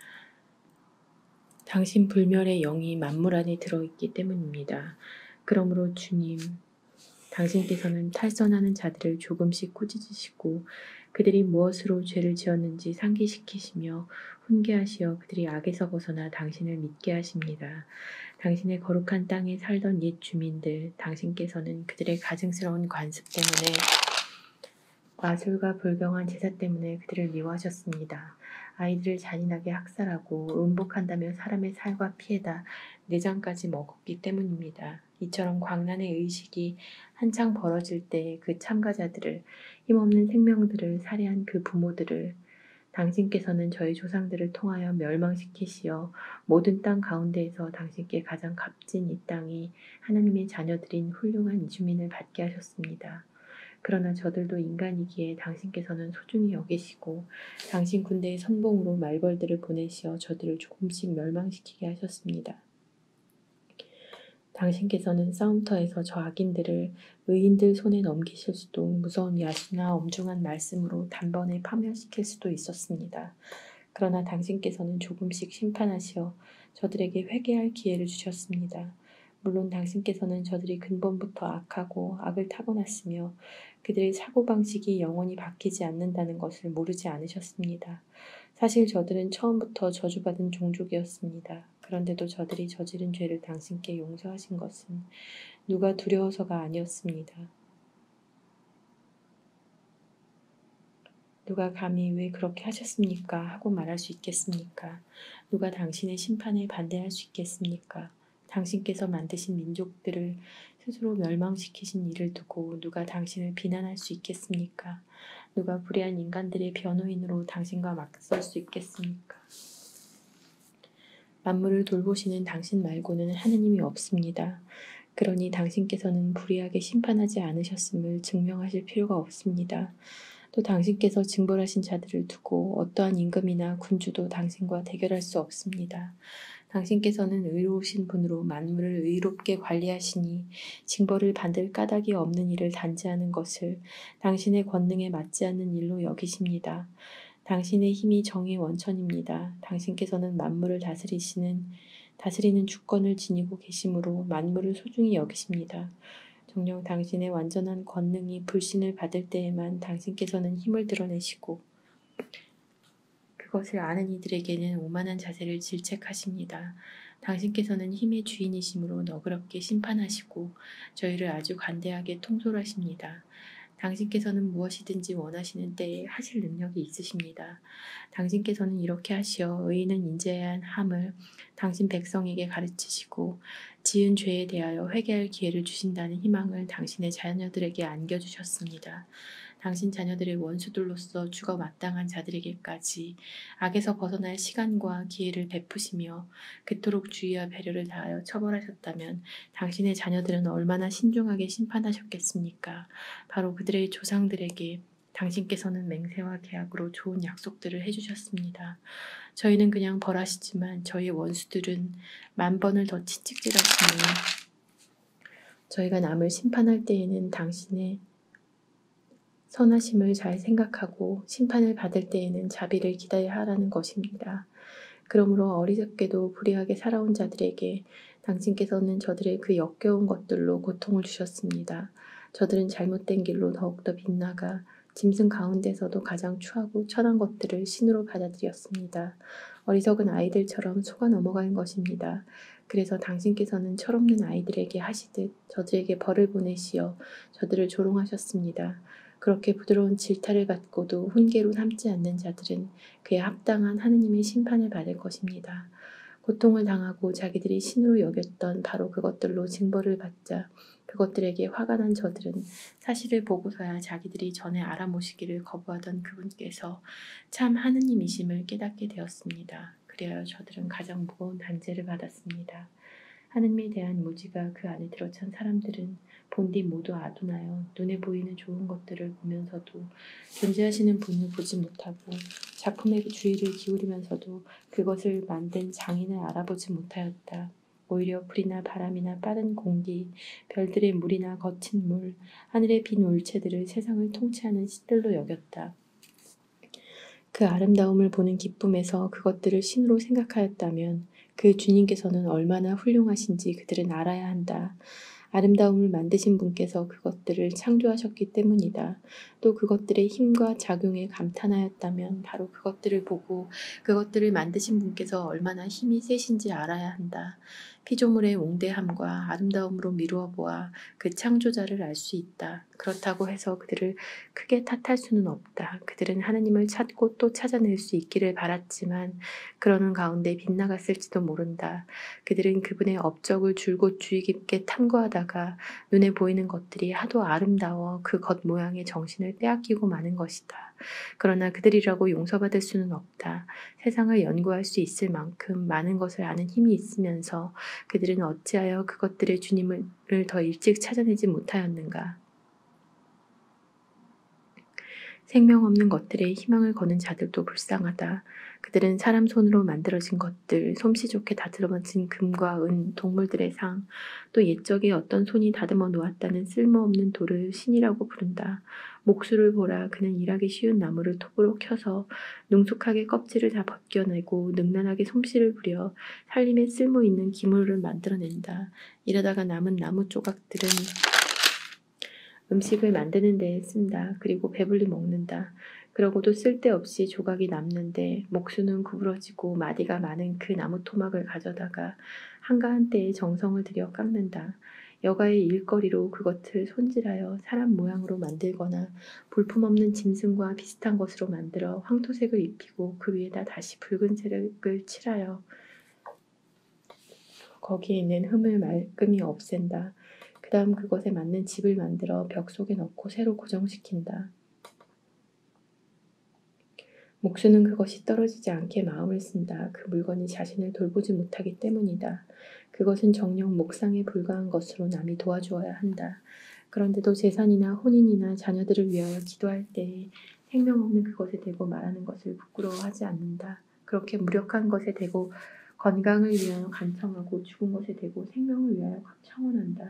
당신 불멸의 영이 만물 안에 들어있기 때문입니다. 그러므로 주님, 당신께서는 탈선하는 자들을 조금씩 꾸짖으시고 그들이 무엇으로 죄를 지었는지 상기시키시며 훈계하시어 그들이 악에서 벗어나 당신을 믿게 하십니다. 당신의 거룩한 땅에 살던 옛 주민들, 당신께서는 그들의 가증스러운 관습 때문에 마술과 불경한 제사 때문에 그들을 미워하셨습니다. 아이들을 잔인하게 학살하고 음복한다며 사람의 살과 피에다 내장까지 먹었기 때문입니다. 이처럼 광란의 의식이 한창 벌어질 때 그 참가자들을, 힘없는 생명들을 살해한 그 부모들을 당신께서는 저희 조상들을 통하여 멸망시키시어 모든 땅 가운데에서 당신께 가장 값진 이 땅이 하나님의 자녀들인 훌륭한 이주민을 받게 하셨습니다. 그러나 저들도 인간이기에 당신께서는 소중히 여기시고 당신 군대의 선봉으로 말벌들을 보내시어 저들을 조금씩 멸망시키게 하셨습니다. 당신께서는 싸움터에서 저 악인들을 의인들 손에 넘기실 수도 무서운 야수나 엄중한 말씀으로 단번에 파멸시킬 수도 있었습니다. 그러나 당신께서는 조금씩 심판하시어 저들에게 회개할 기회를 주셨습니다. 물론 당신께서는 저들이 근본부터 악하고 악을 타고났으며 그들의 사고방식이 영원히 바뀌지 않는다는 것을 모르지 않으셨습니다. 사실 저들은 처음부터 저주받은 종족이었습니다. 그런데도 저들이 저지른 죄를 당신께 용서하신 것은 누가 두려워서가 아니었습니다. 누가 감히 왜 그렇게 하셨습니까? 하고 말할 수 있겠습니까? 누가 당신의 심판에 반대할 수 있겠습니까? 당신께서 만드신 민족들을 스스로 멸망시키신 일을 두고 누가 당신을 비난할 수 있겠습니까? 누가 불의한 인간들의 변호인으로 당신과 맞설 수 있겠습니까? 만물을 돌보시는 당신 말고는 하느님이 없습니다. 그러니 당신께서는 불의하게 심판하지 않으셨음을 증명하실 필요가 없습니다. 또 당신께서 징벌하신 자들을 두고 어떠한 임금이나 군주도 당신과 대결할 수 없습니다. 당신께서는 의로우신 분으로 만물을 의롭게 관리하시니 징벌을 받을 까닭이 없는 일을 단지하는 것을 당신의 권능에 맞지 않는 일로 여기십니다. 당신의 힘이 정의 원천입니다. 당신께서는 만물을 다스리는 주권을 지니고 계심으로 만물을 소중히 여기십니다. 정녕 당신의 완전한 권능이 불신을 받을 때에만 당신께서는 힘을 드러내시고 그것을 아는 이들에게는 오만한 자세를 질책하십니다. 당신께서는 힘의 주인이심으로 너그럽게 심판하시고 저희를 아주 관대하게 통솔하십니다. 당신께서는 무엇이든지 원하시는 때에 하실 능력이 있으십니다. 당신께서는 이렇게 하시어 의인은 인자한 함을 당신 백성에게 가르치시고 지은 죄에 대하여 회개할 기회를 주신다는 희망을 당신의 자녀들에게 안겨주셨습니다. 당신 자녀들의 원수들로서 죽어 마땅한 자들에게까지 악에서 벗어날 시간과 기회를 베푸시며 그토록 주의와 배려를 다하여 처벌하셨다면 당신의 자녀들은 얼마나 신중하게 심판하셨겠습니까? 바로 그들의 조상들에게 당신께서는 맹세와 계약으로 좋은 약속들을 해주셨습니다. 저희는 그냥 벌하시지만 저희의 원수들은 만 번을 더 채찍질하시니 저희가 남을 심판할 때에는 당신의 선하심을 잘 생각하고 심판을 받을 때에는 자비를 기다려야 하라는 것입니다. 그러므로 어리석게도 불의하게 살아온 자들에게 당신께서는 저들의 그 역겨운 것들로 고통을 주셨습니다. 저들은 잘못된 길로 더욱더 빗나가 짐승 가운데서도 가장 추하고 천한 것들을 신으로 받아들였습니다. 어리석은 아이들처럼 속아 넘어간 것입니다. 그래서 당신께서는 철없는 아이들에게 하시듯 저들에게 벌을 보내시어 저들을 조롱하셨습니다. 그렇게 부드러운 질타를 받고도 훈계로 삼지 않는 자들은 그에 합당한 하느님의 심판을 받을 것입니다. 고통을 당하고 자기들이 신으로 여겼던 바로 그것들로 징벌을 받자 그것들에게 화가 난 저들은 사실을 보고서야 자기들이 전에 알아모시기를 거부하던 그분께서 참 하느님이심을 깨닫게 되었습니다. 그리하여 저들은 가장 무거운 단죄를 받았습니다. 하느님에 대한 무지가 그 안에 들어찬 사람들은 본디 모두 아둔하여 눈에 보이는 좋은 것들을 보면서도 존재하시는 분을 보지 못하고 작품에 주의를 기울이면서도 그것을 만든 장인을 알아보지 못하였다. 오히려 불이나 바람이나 빠른 공기, 별들의 물이나 거친 물, 하늘의 빈 울체들을 세상을 통치하는 신들로 여겼다. 그 아름다움을 보는 기쁨에서 그것들을 신으로 생각하였다면 그 주님께서는 얼마나 훌륭하신지 그들은 알아야 한다. 아름다움을 만드신 분께서 그것들을 창조하셨기 때문이다. 또 그것들의 힘과 작용에 감탄하였다면 바로 그것들을 보고 그것들을 만드신 분께서 얼마나 힘이 세신지 알아야 한다. 피조물의 옹대함과 아름다움으로 미루어 보아 그 창조자를 알 수 있다. 그렇다고 해서 그들을 크게 탓할 수는 없다. 그들은 하나님을 찾고 또 찾아낼 수 있기를 바랐지만 그러는 가운데 빗나갔을지도 모른다. 그들은 그분의 업적을 줄곧 주의 깊게 탐구하다가 눈에 보이는 것들이 하도 아름다워 그 겉 모양의 정신을 빼앗기고 마는 것이다. 그러나 그들이라고 용서받을 수는 없다. 세상을 연구할 수 있을 만큼 많은 것을 아는 힘이 있으면서 그들은 어찌하여 그것들의 주님을 더 일찍 찾아내지 못하였는가. 생명 없는 것들에 희망을 거는 자들도 불쌍하다. 그들은 사람 손으로 만들어진 것들, 솜씨 좋게 다듬어진 금과 은, 동물들의 상, 또 옛적에 어떤 손이 다듬어 놓았다는 쓸모없는 돌을 신이라고 부른다. 목수를 보라. 그는 일하기 쉬운 나무를 톱으로 켜서 능숙하게 껍질을 다 벗겨내고 능란하게 솜씨를 부려 살림에 쓸모 있는 기물을 만들어낸다. 이러다가 남은 나무 조각들은 음식을 만드는 데에 쓴다. 그리고 배불리 먹는다. 그러고도 쓸데없이 조각이 남는데 목수는 구부러지고 마디가 많은 그 나무 토막을 가져다가 한가한 때에 정성을 들여 깎는다. 여가의 일거리로 그것을 손질하여 사람 모양으로 만들거나 볼품없는 짐승과 비슷한 것으로 만들어 황토색을 입히고 그 위에다 다시 붉은색을 칠하여 거기에 있는 흠을 말끔히 없앤다. 그 다음 그것에 맞는 집을 만들어 벽 속에 넣고 새로 고정시킨다. 목수는 그것이 떨어지지 않게 마음을 쓴다. 그 물건이 자신을 돌보지 못하기 때문이다. 그것은 정녕 목상에 불과한 것으로 남이 도와주어야 한다. 그런데도 재산이나 혼인이나 자녀들을 위하여 기도할 때에 생명 없는 그것에 대고 말하는 것을 부끄러워하지 않는다. 그렇게 무력한 것에 대고 건강을 위하여 간청하고 죽은 것에 대고 생명을 위하여 청원한다.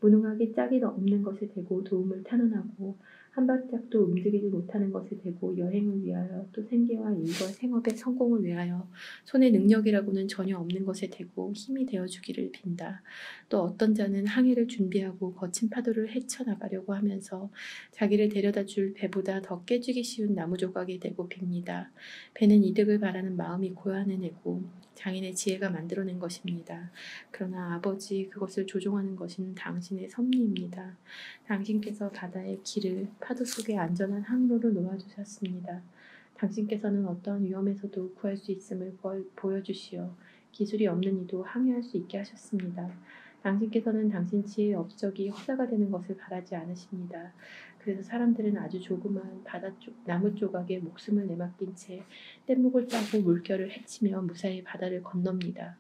무능하게 짝이 없는 것에 대고 도움을 탄원하고 한 발짝도 움직이지 못하는 것에 대고 여행을 위하여 또 생계와 일과 생업의 성공을 위하여 손의 능력이라고는 전혀 없는 것에 대고 힘이 되어주기를 빈다. 또 어떤 자는 항해를 준비하고 거친 파도를 헤쳐나가려고 하면서 자기를 데려다 줄 배보다 더 깨지기 쉬운 나무 조각이 되고 빕니다. 배는 이득을 바라는 마음이 고요한 애고 장인의 지혜가 만들어낸 것입니다. 그러나 아버지, 그것을 조종하는 것은 당신의 섭리입니다. 당신께서 바다의 길을 파도 속에 안전한 항로로 놓아주셨습니다. 당신께서는 어떤 위험에서도 구할 수 있음을 보여주시어 기술이 없는 이도 항해할 수 있게 하셨습니다. 당신께서는 당신 지혜의 업적이 허사가 되는 것을 바라지 않으십니다. 그래서 사람들은 아주 조그만 나무 조각에 목숨을 내맡긴 채 뗏목을 따고 물결을 헤치며 무사히 바다를 건넙니다.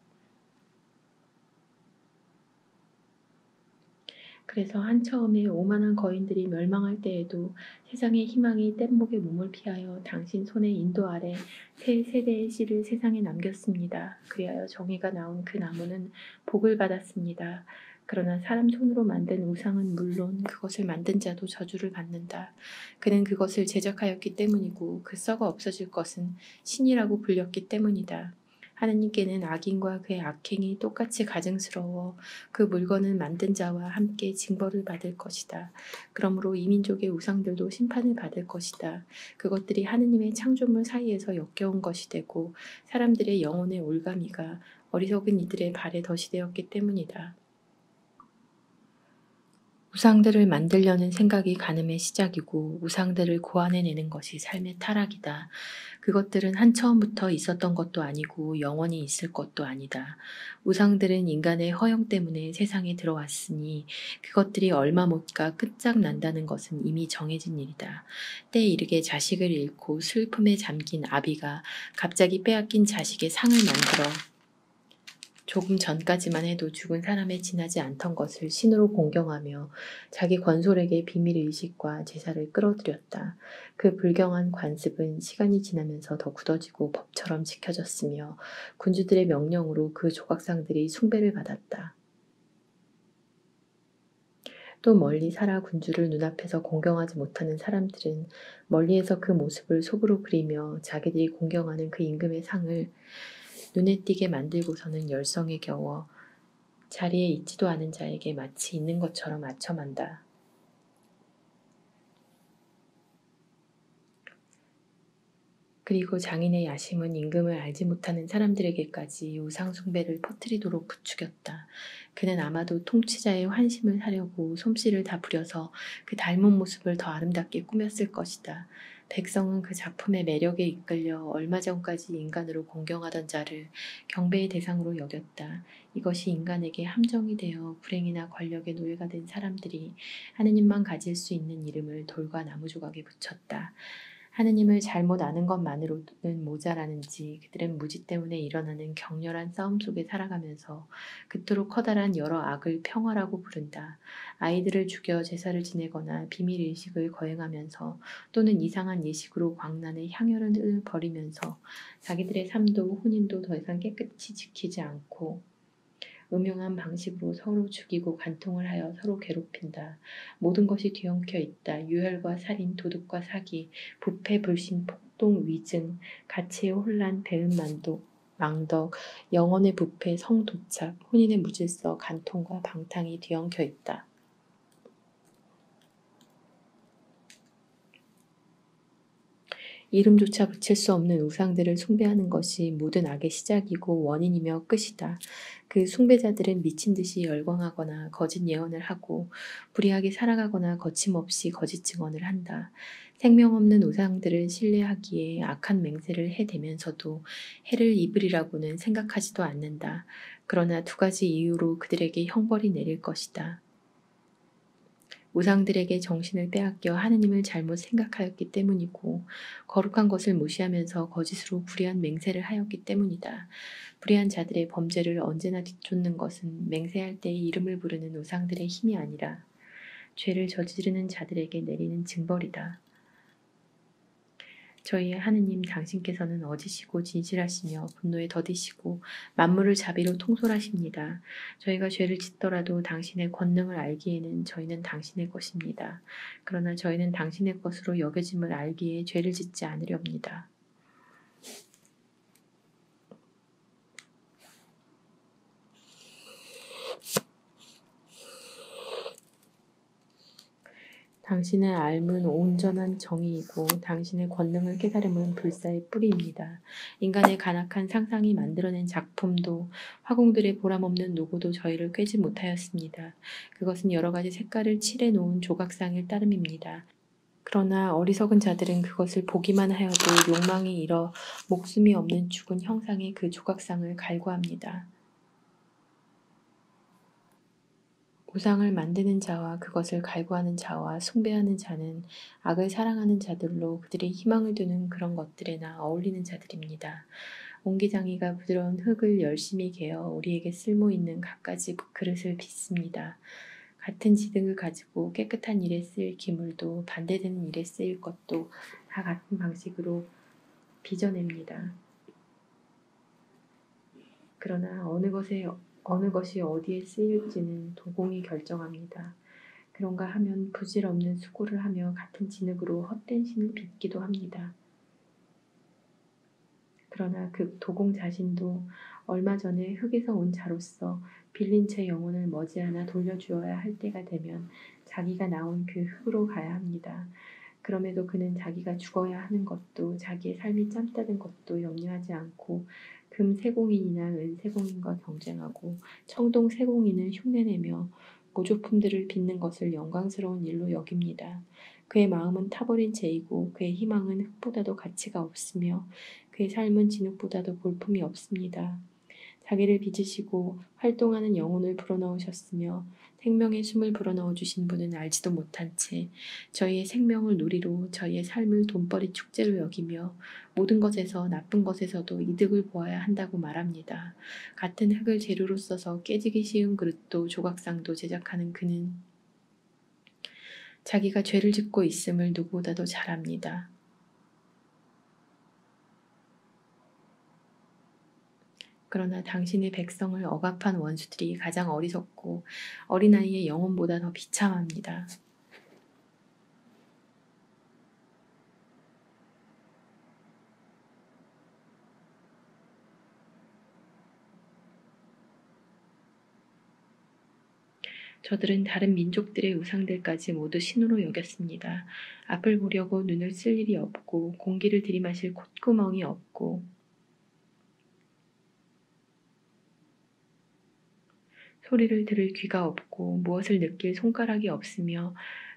그래서 한처음에 오만한 거인들이 멸망할 때에도 세상의 희망이 뗏목의 몸을 피하여 당신 손의 인도 아래 새 세대의 씨를 세상에 남겼습니다. 그리하여 정의가 나온 그 나무는 복을 받았습니다. 그러나 사람 손으로 만든 우상은 물론 그것을 만든 자도 저주를 받는다. 그는 그것을 제작하였기 때문이고 그 썩어 없어질 것은 신이라고 불렸기 때문이다. 하느님께는 악인과 그의 악행이 똑같이 가증스러워 그 물건을 만든 자와 함께 징벌을 받을 것이다. 그러므로 이민족의 우상들도 심판을 받을 것이다. 그것들이 하느님의 창조물 사이에서 역겨운 것이 되고 사람들의 영혼의 올가미가 어리석은 이들의 발에 덫이 되었기 때문이다. 우상들을 만들려는 생각이 간음의 시작이고 우상들을 고안해내는 것이 삶의 타락이다. 그것들은 한처음부터 있었던 것도 아니고 영원히 있을 것도 아니다. 우상들은 인간의 허영 때문에 세상에 들어왔으니 그것들이 얼마 못가 끝장난다는 것은 이미 정해진 일이다. 때에 이르게 자식을 잃고 슬픔에 잠긴 아비가 갑자기 빼앗긴 자식의 상을 만들어 조금 전까지만 해도 죽은 사람에 지나지 않던 것을 신으로 공경하며 자기 권솔에게 비밀의식과 제사를 끌어들였다. 그 불경한 관습은 시간이 지나면서 더 굳어지고 법처럼 지켜졌으며 군주들의 명령으로 그 조각상들이 숭배를 받았다. 또 멀리 살아 군주를 눈앞에서 공경하지 못하는 사람들은 멀리에서 그 모습을 속으로 그리며 자기들이 공경하는 그 임금의 상을 눈에 띄게 만들고서는 열성에 겨워 자리에 있지도 않은 자에게 마치 있는 것처럼 아첨한다. 그리고 장인의 야심은 임금을 알지 못하는 사람들에게까지 우상 숭배를 퍼뜨리도록 부추겼다. 그는 아마도 통치자의 환심을 사려고 솜씨를 다 부려서 그 닮은 모습을 더 아름답게 꾸몄을 것이다. 백성은 그 작품의 매력에 이끌려 얼마 전까지 인간으로 공경하던 자를 경배의 대상으로 여겼다. 이것이 인간에게 함정이 되어 불행이나 권력의 노예가 된 사람들이 하느님만 가질 수 있는 이름을 돌과 나무 조각에 붙였다. 하느님을 잘못 아는 것만으로는 모자라는지 그들은 무지 때문에 일어나는 격렬한 싸움 속에 살아가면서 그토록 커다란 여러 악을 평화라고 부른다. 아이들을 죽여 제사를 지내거나 비밀의식을 거행하면서 또는 이상한 예식으로 광란의 향연을 벌이면서 자기들의 삶도 혼인도 더 이상 깨끗이 지키지 않고 음흉한 방식으로 서로 죽이고 간통을 하여 서로 괴롭힌다. 모든 것이 뒤엉켜 있다. 유혈과 살인, 도둑과 사기, 부패, 불신, 폭동, 위증, 가치의 혼란, 배은만독, 망덕, 영혼의 부패, 성도착, 혼인의 무질서, 간통과 방탕이 뒤엉켜 있다. 이름조차 붙일 수 없는 우상들을 숭배하는 것이 모든 악의 시작이고 원인이며 끝이다. 그 숭배자들은 미친 듯이 열광하거나 거짓 예언을 하고 불의하게 살아가거나 거침없이 거짓 증언을 한다. 생명 없는 우상들을 신뢰하기에 악한 맹세를 해대면서도 해를 입으리라고는 생각하지도 않는다. 그러나 두 가지 이유로 그들에게 형벌이 내릴 것이다. 우상들에게 정신을 빼앗겨 하느님을 잘못 생각하였기 때문이고 거룩한 것을 무시하면서 거짓으로 불의한 맹세를 하였기 때문이다. 불의한 자들의 범죄를 언제나 뒤쫓는 것은 맹세할 때의 이름을 부르는 우상들의 힘이 아니라 죄를 저지르는 자들에게 내리는 징벌이다. 저희의 하느님 당신께서는 어지시고 진실하시며 분노에 더디시고 만물을 자비로 통솔하십니다. 저희가 죄를 짓더라도 당신의 권능을 알기에는 저희는 당신의 것입니다. 그러나 저희는 당신의 것으로 여겨짐을 알기에 죄를 짓지 않으렵니다. 당신의 삶은 온전한 정의이고 당신의 권능을 깨달음은 불사의 뿌리입니다. 인간의 간악한 상상이 만들어낸 작품도 화공들의 보람없는 노고도 저희를 꿰지 못하였습니다. 그것은 여러 가지 색깔을 칠해 놓은 조각상일 따름입니다. 그러나 어리석은 자들은 그것을 보기만 하여도 욕망이 일어 목숨이 없는 죽은 형상의 그 조각상을 갈구합니다. 우상을 만드는 자와 그것을 갈구하는 자와 숭배하는 자는 악을 사랑하는 자들로 그들이 희망을 두는 그런 것들에나 어울리는 자들입니다. 옹기장이가 부드러운 흙을 열심히 개어 우리에게 쓸모있는 갖가지 그릇을 빚습니다. 같은 지능을 가지고 깨끗한 일에 쓰일 기물도 반대되는 일에 쓰일 것도 다 같은 방식으로 빚어냅니다. 그러나 어느 것이 어디에 쓰일지는 도공이 결정합니다. 그런가 하면 부질없는 수고를 하며 같은 진흙으로 헛된 신을 빚기도 합니다. 그러나 그 도공 자신도 얼마 전에 흙에서 온 자로서 빌린 채 영혼을 머지않아 돌려주어야 할 때가 되면 자기가 나온 그 흙으로 가야 합니다. 그럼에도 그는 자기가 죽어야 하는 것도 자기의 삶이 짬따든 것도 염려하지 않고 금 세공인이나 은 세공인과 경쟁하고 청동 세공인을 흉내내며 모조품들을 빚는 것을 영광스러운 일로 여깁니다. 그의 마음은 타버린 채이고 그의 희망은 흙보다도 가치가 없으며 그의 삶은 진흙보다도 볼품이 없습니다. 자기를 빚으시고 활동하는 영혼을 불어넣으셨으며 생명의 숨을 불어넣어 주신 분은 알지도 못한 채 저희의 생명을 누리로 저희의 삶을 돈벌이 축제로 여기며 모든 것에서 나쁜 것에서도 이득을 보아야 한다고 말합니다. 같은 흙을 재료로 써서 깨지기 쉬운 그릇도 조각상도 제작하는 그는 자기가 죄를 짓고 있음을 누구보다도 잘 압니다. 그러나 당신의 백성을 억압한 원수들이 가장 어리석고 어린아이의 영혼보다 더 비참합니다. 저들은 다른 민족들의 우상들까지 모두 신으로 여겼습니다. 앞을 보려고 눈을 쓸 일이 없고 공기를 들이마실 콧구멍이 없고 소리를 들을 귀가 없고 무엇을 느낄 손가락이 없으며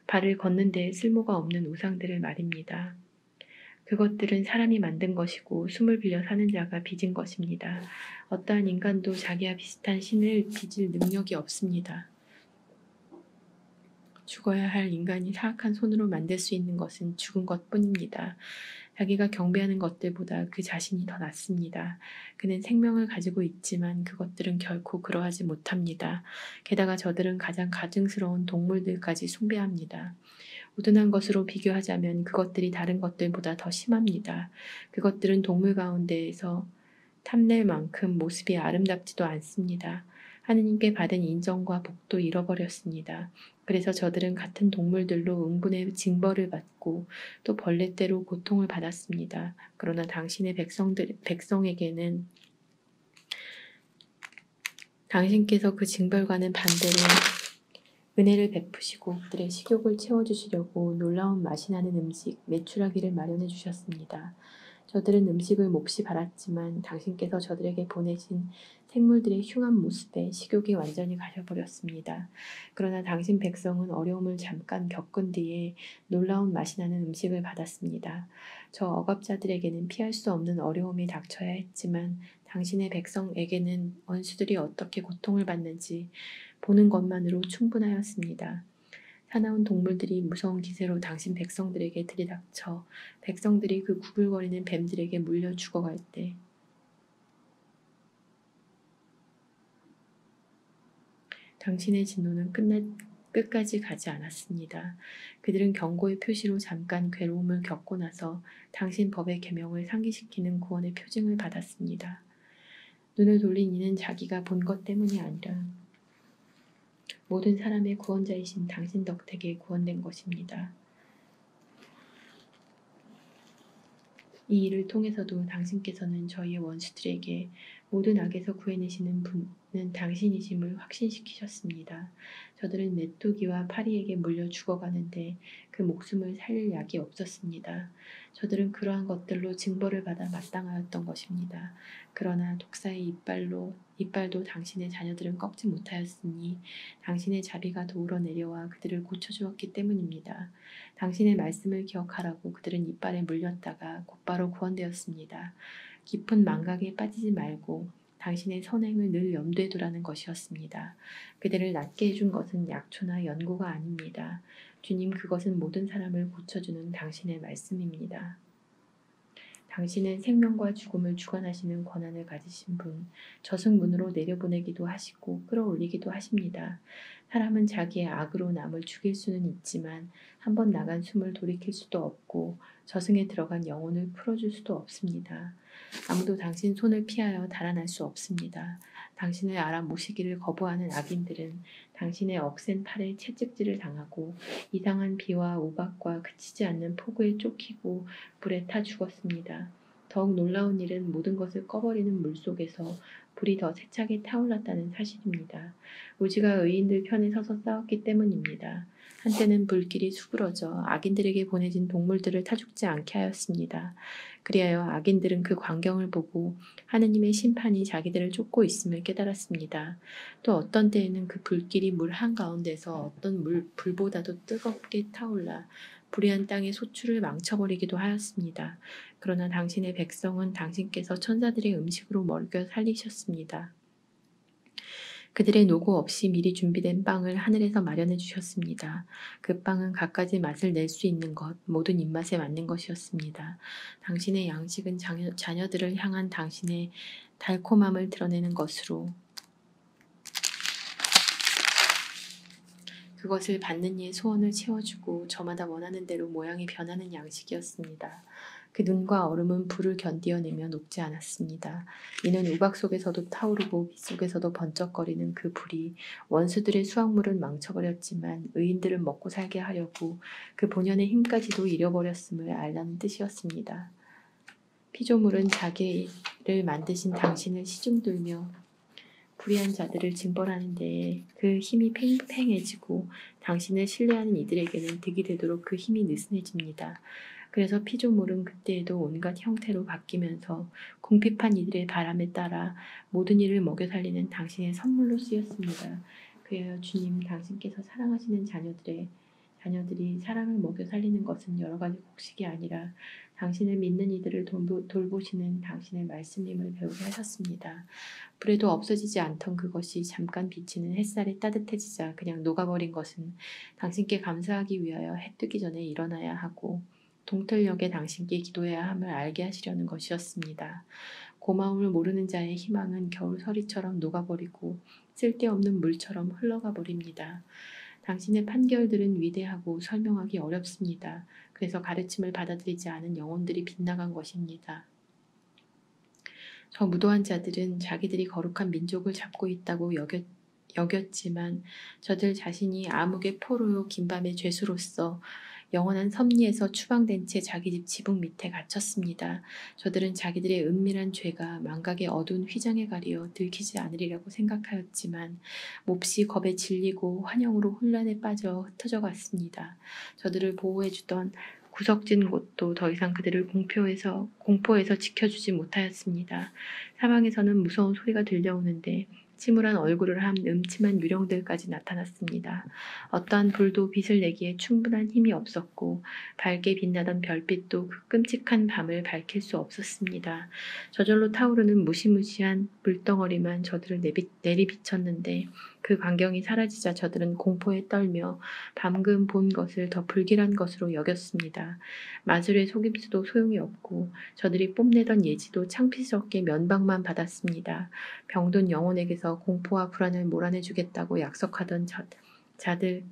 발을 걷는 데에 쓸모가 없는 우상들을 말입니다. 그것들은 사람이 만든 것이고 숨을 빌려 사는 자가 빚은 것입니다. 어떠한 인간도 자기와 비슷한 신을 빚을 능력이 없습니다. 죽어야 할 인간이 사악한 손으로 만들 수 있는 것은 죽은 것뿐입니다. 자기가 경배하는 것들보다 그 자신이 더 낫습니다. 그는 생명을 가지고 있지만 그것들은 결코 그러하지 못합니다. 게다가 저들은 가장 가증스러운 동물들까지 숭배합니다. 우둔한 것으로 비교하자면 그것들이 다른 것들보다 더 심합니다. 그것들은 동물 가운데에서 탐낼 만큼 모습이 아름답지도 않습니다. 하느님께 받은 인정과 복도 잃어버렸습니다. 그래서 저들은 같은 동물들로 응분의 징벌을 받고 또 벌레대로 고통을 받았습니다. 그러나 당신의 백성에게는 당신께서 그 징벌과는 반대로 은혜를 베푸시고 그들의 식욕을 채워주시려고 놀라운 맛이 나는 음식, 메추라기를 마련해 주셨습니다. 저들은 음식을 몹시 바랐지만 당신께서 저들에게 보내신 생물들의 흉한 모습에 식욕이 완전히 가셔버렸습니다. 그러나 당신 백성은 어려움을 잠깐 겪은 뒤에 놀라운 맛이 나는 음식을 받았습니다. 저 억압자들에게는 피할 수 없는 어려움이 닥쳐야 했지만 당신의 백성에게는 원수들이 어떻게 고통을 받는지 보는 것만으로 충분하였습니다. 사나운 동물들이 무서운 기세로 당신 백성들에게 들이닥쳐 백성들이 그 구불거리는 뱀들에게 물려 죽어갈 때 당신의 진노는 끝까지 가지 않았습니다. 그들은 경고의 표시로 잠깐 괴로움을 겪고 나서 당신 법의 계명을 상기시키는 구원의 표징을 받았습니다. 눈을 돌린 이는 자기가 본 것 때문이 아니라 모든 사람의 구원자이신 당신 덕택에 구원된 것입니다. 이 일을 통해서도 당신께서는 저희의 원수들에게 모든 악에서 구해내시는 분은 당신이심을 확신시키셨습니다. 저들은 메뚜기와 파리에게 물려 죽어가는데 그 목숨을 살릴 약이 없었습니다. 저들은 그러한 것들로 징벌을 받아 마땅하였던 것입니다. 그러나 독사의 이빨도 당신의 자녀들은 꺾지 못하였으니 당신의 자비가 도우러 내려와 그들을 고쳐주었기 때문입니다. 당신의 말씀을 기억하라고 그들은 이빨에 물렸다가 곧바로 구원되었습니다. 깊은 망각에 빠지지 말고 당신의 선행을 늘 염두에 두라는 것이었습니다. 그들을 낫게 해준 것은 약초나 연고가 아닙니다. 주님, 그것은 모든 사람을 고쳐주는 당신의 말씀입니다. 당신은 생명과 죽음을 주관하시는 권한을 가지신 분, 저승문으로 내려보내기도 하시고 끌어올리기도 하십니다. 사람은 자기의 악으로 남을 죽일 수는 있지만 한번 나간 숨을 돌이킬 수도 없고 저승에 들어간 영혼을 풀어줄 수도 없습니다. 아무도 당신 손을 피하여 달아날 수 없습니다. 당신을 알아 모시기를 거부하는 악인들은 당신의 억센 팔에 채찍질을 당하고 이상한 비와 우박과 그치지 않는 폭우에 쫓기고 불에 타 죽었습니다. 더욱 놀라운 일은 모든 것을 꺼버리는 물속에서 불이 더 세차게 타올랐다는 사실입니다. 우지가 의인들 편에 서서 싸웠기 때문입니다. 한때는 불길이 수그러져 악인들에게 보내진 동물들을 타죽지 않게 하였습니다. 그리하여 악인들은 그 광경을 보고 하느님의 심판이 자기들을 쫓고 있음을 깨달았습니다. 또 어떤 때에는 그 불길이 물 한가운데서 어떤 불보다도 뜨겁게 타올라 불의한 땅의 소출을 망쳐버리기도 하였습니다. 그러나 당신의 백성은 당신께서 천사들의 음식으로 먹여 살리셨습니다. 그들의 노고 없이 미리 준비된 빵을 하늘에서 마련해 주셨습니다. 그 빵은 갖가지 맛을 낼 수 있는 것, 모든 입맛에 맞는 것이었습니다. 당신의 양식은 자녀들을 향한 당신의 달콤함을 드러내는 것으로 그것을 받는 이의 소원을 채워주고 저마다 원하는 대로 모양이 변하는 양식이었습니다. 그 눈과 얼음은 불을 견디어내며 녹지 않았습니다. 이는 우박 속에서도 타오르고 빛 속에서도 번쩍거리는 그 불이 원수들의 수확물은 망쳐버렸지만 의인들을 먹고 살게 하려고 그 본연의 힘까지도 잃어버렸음을 알라는 뜻이었습니다. 피조물은 자기를 만드신 당신을 시중들며 불의한 자들을 징벌하는 데에 그 힘이 팽팽해지고 당신을 신뢰하는 이들에게는 득이 되도록 그 힘이 느슨해집니다. 그래서 피조물은 그때에도 온갖 형태로 바뀌면서 궁핍한 이들의 바람에 따라 모든 일을 먹여 살리는 당신의 선물로 쓰였습니다. 그리하여 주님, 당신께서 사랑하시는 자녀들이 사람을 먹여 살리는 것은 여러 가지 곡식이 아니라 당신을 믿는 이들을 돌보시는 당신의 말씀임을 배우게 하셨습니다. 불에도 없어지지 않던 그것이 잠깐 비치는 햇살에 따뜻해지자 그냥 녹아버린 것은 당신께 감사하기 위하여 해 뜨기 전에 일어나야 하고 동틀녘에 당신께 기도해야 함을 알게 하시려는 것이었습니다. 고마움을 모르는 자의 희망은 겨울서리처럼 녹아버리고 쓸데없는 물처럼 흘러가 버립니다. 당신의 판결들은 위대하고 설명하기 어렵습니다. 그래서 가르침을 받아들이지 않은 영혼들이 빗나간 것입니다. 저 무도한 자들은 자기들이 거룩한 민족을 잡고 있다고 여겼지만 저들 자신이 암흑의 포로요 긴밤의 죄수로서 영원한 섭리에서 추방된 채 자기 집 지붕 밑에 갇혔습니다. 저들은 자기들의 은밀한 죄가 망각의 어두운 휘장에 가려 들키지 않으리라고 생각하였지만 몹시 겁에 질리고 환영으로 혼란에 빠져 흩어져 갔습니다. 저들을 보호해주던 구석진 곳도 더 이상 그들을 공포에서 지켜주지 못하였습니다. 사방에서는 무서운 소리가 들려오는데 침울한 얼굴을 한 음침한 유령들까지 나타났습니다. 어떠한 불도 빛을 내기에 충분한 힘이 없었고 밝게 빛나던 별빛도 그 끔찍한 밤을 밝힐 수 없었습니다. 저절로 타오르는 무시무시한 물덩어리만 저들을 내리비쳤는데 그 광경이 사라지자 저들은 공포에 떨며 방금 본 것을 더 불길한 것으로 여겼습니다. 마술의 속임수도 소용이 없고 저들이 뽐내던 예지도 창피스럽게 면박만 받았습니다. 병든 영혼에게서 공포와 불안을 몰아내주겠다고 약속하던 자들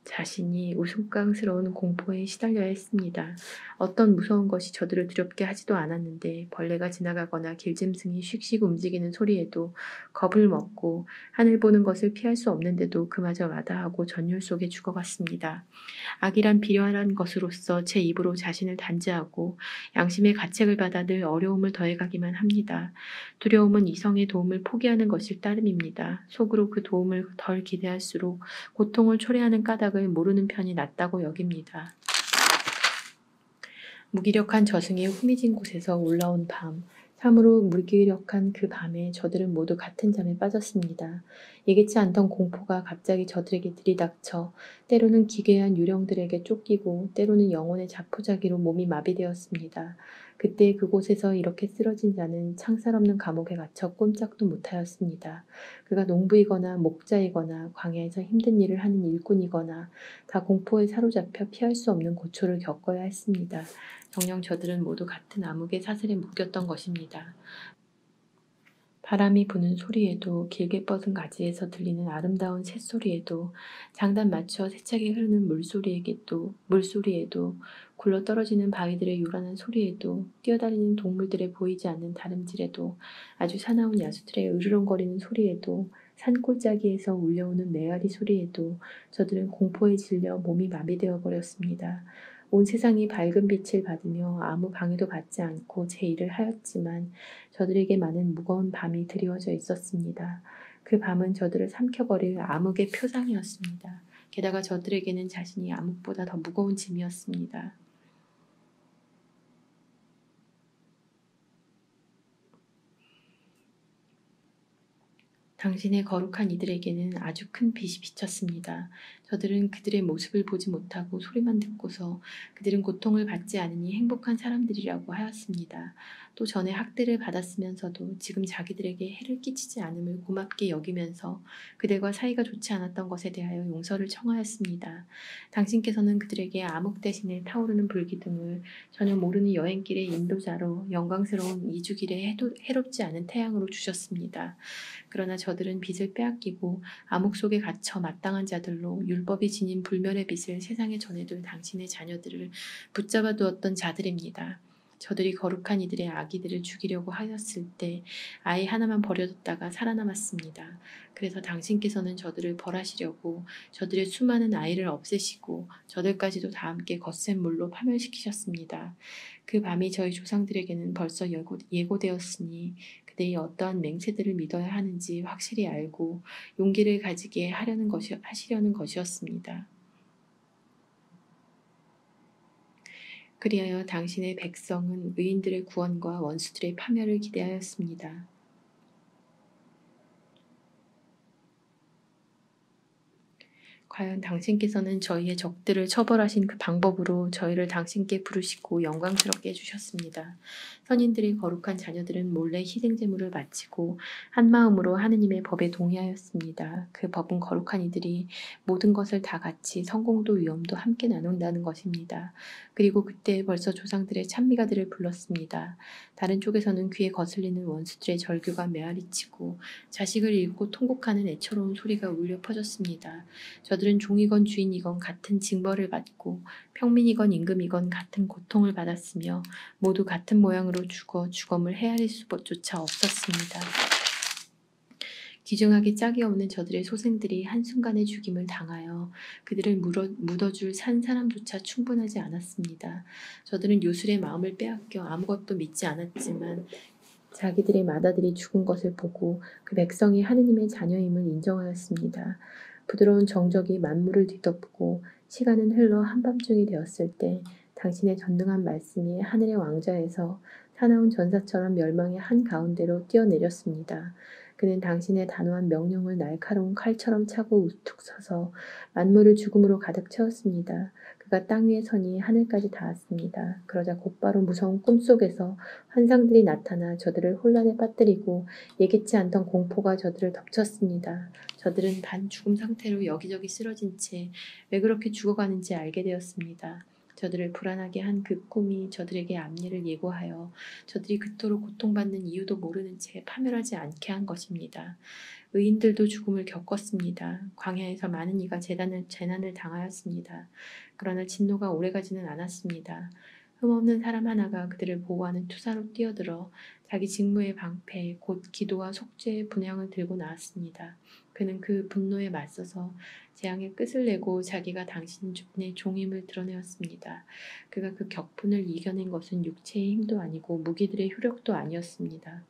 자신이 우스꽝스러운 공포에 시달려야 했습니다. 어떤 무서운 것이 저들을 두렵게 하지도 않았는데 벌레가 지나가거나 길짐승이 슉슉 움직이는 소리에도 겁을 먹고 하늘 보는 것을 피할 수 없는데도 그마저 마다하고 전율 속에 죽어갔습니다. 악이란 비련한 것으로서 제 입으로 자신을 단죄하고 양심의 가책을 받아 늘 어려움을 더해가기만 합니다. 두려움은 이성의 도움을 포기하는 것일 따름입니다. 속으로 그 도움을 덜 기대할수록 고통을 초래하는 까닭을 모르는 편이 낫다고 여깁니다. 무기력한 저승의 후미진 곳에서 올라온 밤, 참으로 무기력한 그 밤에 저들은 모두 같은 잠에 빠졌습니다. 예기치 않던 공포가 갑자기 저들에게 들이닥쳐 때로는 기괴한 유령들에게 쫓기고 때로는 영혼의 자포자기로 몸이 마비되었습니다. 그때 그곳에서 이렇게 쓰러진 자는 창살 없는 감옥에 갇혀 꼼짝도 못하였습니다. 그가 농부이거나 목자이거나 광야에서 힘든 일을 하는 일꾼이거나 다 공포에 사로잡혀 피할 수 없는 고초를 겪어야 했습니다. 정녕 저들은 모두 같은 암흑의 사슬에 묶였던 것입니다. 바람이 부는 소리에도 길게 뻗은 가지에서 들리는 아름다운 새소리에도 장단 맞춰 세차게 흐르는 물소리에도 굴러떨어지는 바위들의 요란한 소리에도 뛰어다니는 동물들의 보이지 않는 다름질에도 아주 사나운 야수들의 으르렁거리는 소리에도 산골짜기에서 울려오는 메아리 소리에도 저들은 공포에 질려 몸이 마비되어 버렸습니다. 온 세상이 밝은 빛을 받으며 아무 방해도 받지 않고 제 일을 하였지만 저들에게만은 무거운 밤이 드리워져 있었습니다. 그 밤은 저들을 삼켜버릴 암흑의 표상이었습니다. 게다가 저들에게는 자신이 암흑보다 더 무거운 짐이었습니다. 당신의 거룩한 이들에게는 아주 큰 빛이 비쳤습니다. 저들은 그들의 모습을 보지 못하고 소리만 듣고서 그들은 고통을 받지 않으니 행복한 사람들이라고 하였습니다. 또 전에 학대를 받았으면서도 지금 자기들에게 해를 끼치지 않음을 고맙게 여기면서 그들과 사이가 좋지 않았던 것에 대하여 용서를 청하였습니다. 당신께서는 그들에게 암흑 대신에 타오르는 불기둥을 전혀 모르는 여행길의 인도자로 영광스러운 이주길에 해롭지 않은 태양으로 주셨습니다. 그러나 저들은 빛을 빼앗기고 암흑 속에 갇혀 마땅한 자들로 율법이 지닌 불멸의 빛을 세상에 전해둘 당신의 자녀들을 붙잡아 두었던 자들입니다. 저들이 거룩한 이들의 아기들을 죽이려고 하였을 때 아이 하나만 버려뒀다가 살아남았습니다. 그래서 당신께서는 저들을 벌하시려고 저들의 수많은 아이를 없애시고 저들까지도 다 함께 거센 물로 파멸시키셨습니다. 그 밤이 저희 조상들에게는 벌써 예고되었으니 그들이 어떠한 맹세들을 믿어야 하는지 확실히 알고 용기를 가지게 하시려는 것이었습니다. 그리하여 당신의 백성은 의인들의 구원과 원수들의 파멸을 기대하였습니다. 과연 당신께서는 저희의 적들을 처벌하신 그 방법으로 저희를 당신께 부르시고 영광스럽게 해주셨습니다. 선인들의 거룩한 자녀들은 몰래 희생제물을 바치고 한마음으로 하느님의 법에 동의하였습니다. 그 법은 거룩한 이들이 모든 것을 다 같이 성공도 위험도 함께 나눈다는 것입니다. 그리고 그때 벌써 조상들의 찬미가들을 불렀습니다. 다른 쪽에서는 귀에 거슬리는 원수들의 절규가 메아리치고 자식을 잃고 통곡하는 애처로운 소리가 울려 퍼졌습니다. 저들은 종이건 주인이건 같은 징벌을 받고 평민이건 임금이건 같은 고통을 받았으며 모두 같은 모양으로 죽어 죽음을 헤아릴 수조차 없었습니다. 기증하기 짝이 없는 저들의 소생들이 한순간의 죽임을 당하여 그들을 묻어줄 산 사람조차 충분하지 않았습니다. 저들은 요술의 마음을 빼앗겨 아무것도 믿지 않았지만 자기들의 맏아들이 죽은 것을 보고 그 백성이 하느님의 자녀임을 인정하였습니다. 부드러운 정적이 만물을 뒤덮고 시간은 흘러 한밤중이 되었을 때 당신의 전능한 말씀이 하늘의 왕좌에서 사나운 전사처럼 멸망의 한가운데로 뛰어내렸습니다. 그는 당신의 단호한 명령을 날카로운 칼처럼 차고 우뚝 서서 만물을 죽음으로 가득 채웠습니다. 그가 땅 위에 서니 하늘까지 닿았습니다. 그러자 곧바로 무서운 꿈속에서 환상들이 나타나 저들을 혼란에 빠뜨리고 예기치 않던 공포가 저들을 덮쳤습니다. 저들은 반 죽음 상태로 여기저기 쓰러진 채 왜 그렇게 죽어가는지 알게 되었습니다. 저들을 불안하게 한 그 꿈이 저들에게 앞일을 예고하여 저들이 그토록 고통받는 이유도 모르는 채 파멸하지 않게 한 것입니다. 의인들도 죽음을 겪었습니다. 광야에서 많은 이가 재난을 당하였습니다. 그러나 진노가 오래가지는 않았습니다. 흠없는 사람 하나가 그들을 보호하는 투사로 뛰어들어 자기 직무의 방패, 곧 기도와 속죄의 분향을 들고 나왔습니다. 그는 그 분노에 맞서서 재앙의 끝을 내고 자기가 당신의 종임을 드러내었습니다. 그가 그 격분을 이겨낸 것은 육체의 힘도 아니고 무기들의 효력도 아니었습니다.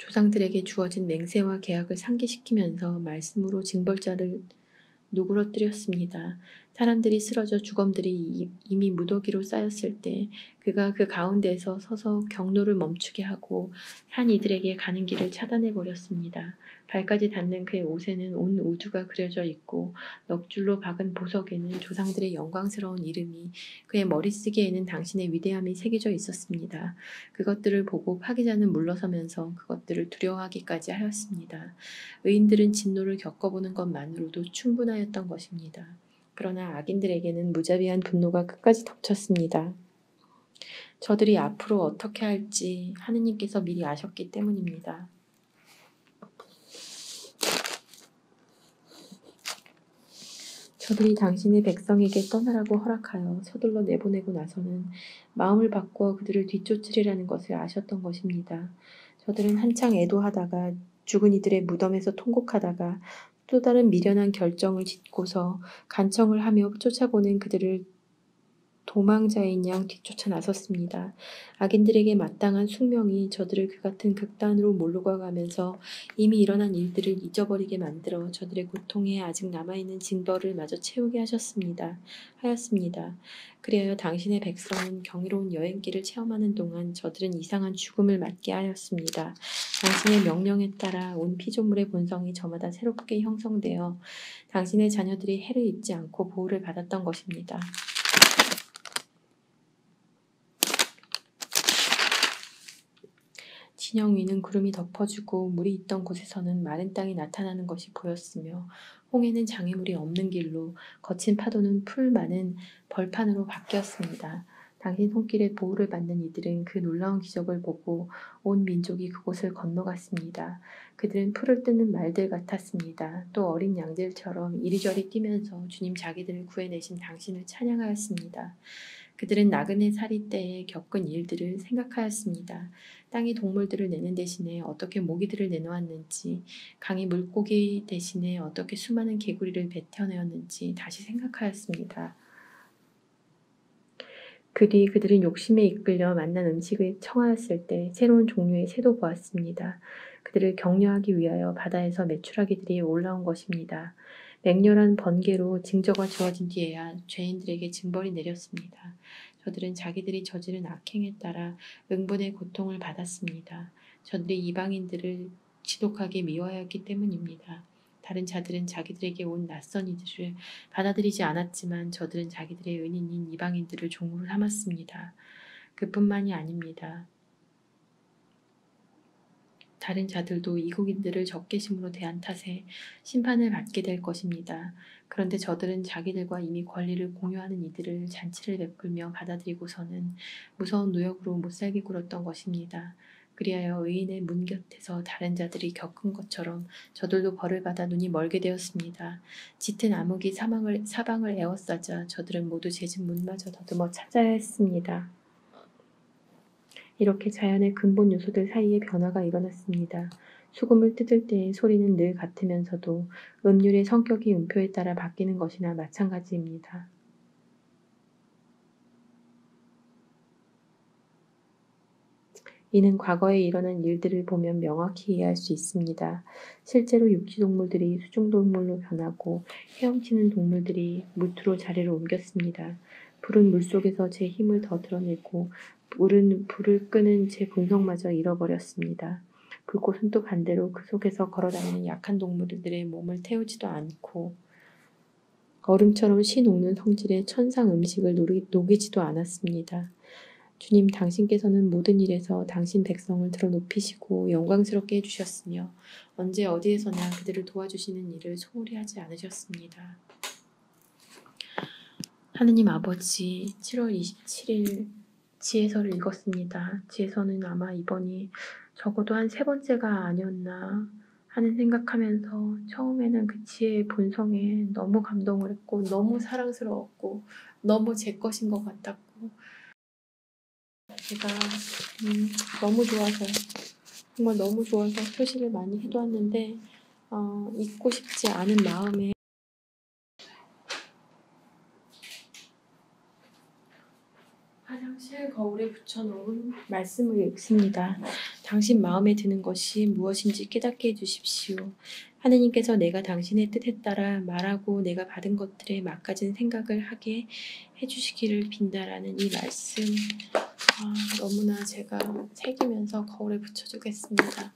조상들에게 주어진 맹세와 계약을 상기시키면서 말씀으로 징벌자를 누그러뜨렸습니다. 사람들이 쓰러져 주검들이 이미 무더기로 쌓였을 때 그가 그 가운데에서 서서 경로를 멈추게 하고 산 이들에게 가는 길을 차단해 버렸습니다. 발까지 닿는 그의 옷에는 온 우주가 그려져 있고 넉줄로 박은 보석에는 조상들의 영광스러운 이름이, 그의 머리쓰기에는 당신의 위대함이 새겨져 있었습니다. 그것들을 보고 파기자는 물러서면서 그것들을 두려워하기까지 하였습니다. 의인들은 진노를 겪어보는 것만으로도 충분하였던 것입니다. 그러나 악인들에게는 무자비한 분노가 끝까지 덮쳤습니다. 저들이 앞으로 어떻게 할지 하느님께서 미리 아셨기 때문입니다. 저들이 당신의 백성에게 떠나라고 허락하여 서둘러 내보내고 나서는 마음을 바꾸어 그들을 뒤쫓으리라는 것을 아셨던 것입니다. 저들은 한창 애도하다가 죽은 이들의 무덤에서 통곡하다가 또 다른 미련한 결정을 짓고서 간청을 하며 쫓아보는 그들을 도망자인 양 뒤쫓아 나섰습니다. 악인들에게 마땅한 숙명이 저들을 그 같은 극단으로 몰고 가면서 이미 일어난 일들을 잊어버리게 만들어 저들의 고통에 아직 남아있는 징벌을 마저 채우게 하였습니다. 그리하여 당신의 백성은 경이로운 여행길을 체험하는 동안 저들은 이상한 죽음을 맞게 하였습니다. 당신의 명령에 따라 온 피조물의 본성이 저마다 새롭게 형성되어 당신의 자녀들이 해를 입지 않고 보호를 받았던 것입니다. 진영 위는 구름이 덮어주고 물이 있던 곳에서는 마른 땅이 나타나는 것이 보였으며 홍해는 장애물이 없는 길로, 거친 파도는 풀 많은 벌판으로 바뀌었습니다. 당신 손길에 보호를 받는 이들은 그 놀라운 기적을 보고 온 민족이 그곳을 건너갔습니다. 그들은 풀을 뜯는 말들 같았습니다. 또 어린 양들처럼 이리저리 뛰면서 주님 자기들을 구해내신 당신을 찬양하였습니다. 그들은 나그네 살이 때에 겪은 일들을 생각하였습니다. 땅이 동물들을 내는 대신에 어떻게 모기들을 내놓았는지, 강이 물고기 대신에 어떻게 수많은 개구리를 뱉어내었는지 다시 생각하였습니다. 그 뒤 그들은 욕심에 이끌려 만난 음식을 청하였을 때 새로운 종류의 새도 보았습니다. 그들을 격려하기 위하여 바다에서 메추라기들이 올라온 것입니다. 맹렬한 번개로 징저가 주어진 뒤에야 죄인들에게 징벌이 내렸습니다. 저들은 자기들이 저지른 악행에 따라 응분의 고통을 받았습니다. 저들이 이방인들을 지독하게 미워하였기 때문입니다. 다른 자들은 자기들에게 온 낯선 이들을 받아들이지 않았지만 저들은 자기들의 은인인 이방인들을 종으로 삼았습니다. 그뿐만이 아닙니다. 다른 자들도 이국인들을 적개심으로 대한 탓에 심판을 받게 될 것입니다. 그런데 저들은 자기들과 이미 권리를 공유하는 이들을 잔치를 베풀며 받아들이고서는 무서운 노역으로 못살게 굴었던 것입니다. 그리하여 의인의 문 곁에서 다른 자들이 겪은 것처럼 저들도 벌을 받아 눈이 멀게 되었습니다. 짙은 암흑이 사방을 에워싸자 저들은 모두 제 집 문마저 더듬어 찾아야 했습니다. 이렇게 자연의 근본 요소들 사이에 변화가 일어났습니다. 수금을 뜯을 때의 소리는 늘 같으면서도 음률의 성격이 음표에 따라 바뀌는 것이나 마찬가지입니다. 이는 과거에 일어난 일들을 보면 명확히 이해할 수 있습니다. 실제로 육지동물들이 수중동물로 변하고 헤엄치는 동물들이 무트로 자리를 옮겼습니다. 불은 물속에서 제 힘을 더 드러내고 물은 불을 끄는 제 본성마저 잃어버렸습니다. 불꽃은 또 반대로 그 속에서 걸어다니는 약한 동물들의 몸을 태우지도 않고 얼음처럼 시 녹는 성질의 천상 음식을 녹이지도 않았습니다. 주님, 당신께서는 모든 일에서 당신 백성을 들어 높이시고 영광스럽게 해주셨으며 언제 어디에서나 그들을 도와주시는 일을 소홀히 하지 않으셨습니다. 하느님 아버지, 7월 27일 지혜서를 읽었습니다. 지혜서는 아마 이번이 적어도 한 3번째가 아니었나 하는 생각하면서 처음에는 그 지혜의 본성에 너무 감동을 했고 너무 사랑스러웠고 너무 제 것인 것 같았고 제가 너무 좋아서요. 정말 너무 좋아서 표시를 많이 해두었는데 잊고 싶지 않은 마음에 화장실 거울에 붙여놓은 말씀을 읽습니다. 당신 마음에 드는 것이 무엇인지 깨닫게 해주십시오. 하느님께서 내가 당신의 뜻에 따라 말하고 내가 받은 것들에 막가진 생각을 하게 해주시기를 빈다라는 이 말씀 너무나 제가 새기면서 거울에 붙여주겠습니다.